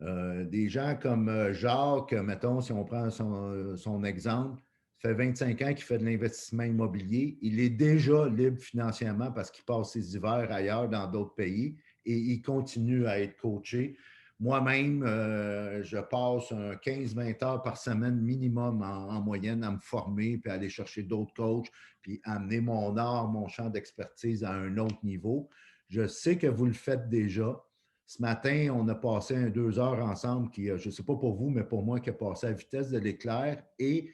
Des gens comme Jacques, mettons, si on prend son exemple, ça fait 25 ans qu'il fait de l'investissement immobilier. Il est déjà libre financièrement parce qu'il passe ses hivers ailleurs dans d'autres pays et il continue à être coaché. Moi-même, je passe 15-20 heures par semaine minimum en moyenne à me former, puis à aller chercher d'autres coachs, puis amener mon art, mon champ d'expertise à un autre niveau. Je sais que vous le faites déjà. Ce matin, on a passé 2 heures ensemble qui, je ne sais pas pour vous, mais pour moi, qui a passé à la vitesse de l'éclair et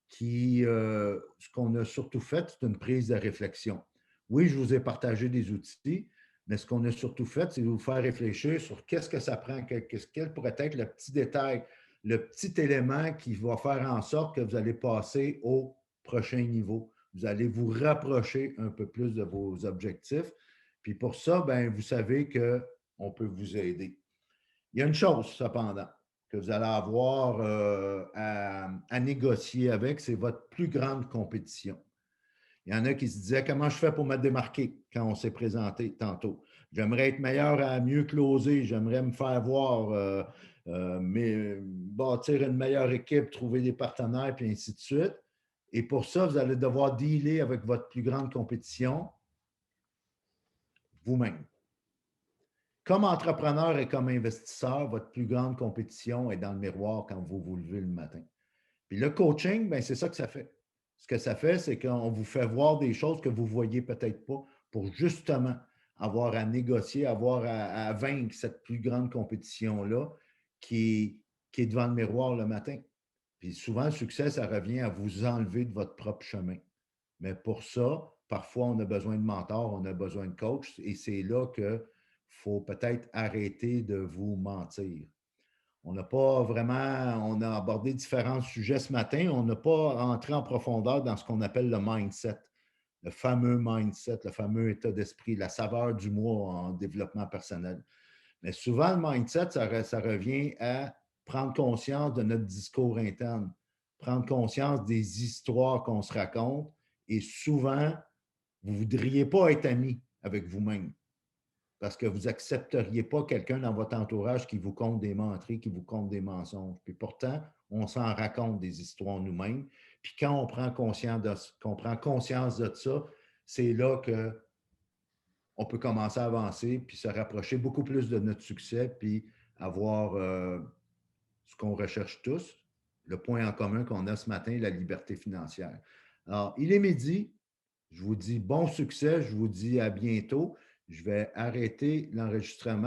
qui, ce qu'on a surtout fait, c'est une prise de réflexion. Oui, je vous ai partagé des outils, mais ce qu'on a surtout fait, c'est de vous faire réfléchir sur qu'est-ce que ça prend, quel pourrait être le petit détail, le petit élément qui va faire en sorte que vous allez passer au prochain niveau. Vous allez vous rapprocher un peu plus de vos objectifs. Puis pour ça, ben, vous savez qu'on peut vous aider. Il y a une chose, cependant, que vous allez avoir à négocier avec, c'est votre plus grande compétition. Il y en a qui se disaient, comment je fais pour me démarquer quand on s'est présenté tantôt? J'aimerais être meilleur à mieux closer, j'aimerais me faire voir, bâtir une meilleure équipe, trouver des partenaires, puis ainsi de suite. Et pour ça, vous allez devoir dealer avec votre plus grande compétition, vous-même. Comme entrepreneur et comme investisseur, votre plus grande compétition est dans le miroir quand vous vous levez le matin. Puis le coaching, bien, c'est ça que ça fait. Ce que ça fait, c'est qu'on vous fait voir des choses que vous ne voyez peut-être pas pour justement avoir à négocier, avoir à vaincre cette plus grande compétition-là qui est devant le miroir le matin. Puis souvent, le succès, ça revient à vous enlever de votre propre chemin. Mais pour ça, parfois, on a besoin de mentors, on a besoin de coach, et c'est là qu'il faut peut-être arrêter de vous mentir. On n'a pas vraiment, on a abordé différents sujets ce matin, on n'a pas entré en profondeur dans ce qu'on appelle le mindset, le fameux mindset, le fameux état d'esprit, la saveur du moi en développement personnel. Mais souvent, le mindset, ça revient à prendre conscience de notre discours interne, prendre conscience des histoires qu'on se raconte. Et souvent, vous ne voudriez pas être ami avec vous-même parce que vous n'accepteriez pas quelqu'un dans votre entourage qui vous conte des menteries, qui vous conte des mensonges. Puis pourtant, on s'en raconte des histoires nous-mêmes. Puis quand on prend conscience de ça, c'est là qu'on peut commencer à avancer puis se rapprocher beaucoup plus de notre succès puis avoir ce qu'on recherche tous, le point en commun qu'on a ce matin, la liberté financière. Alors, il est midi. Je vous dis bon succès. Je vous dis à bientôt. Je vais arrêter l'enregistrement.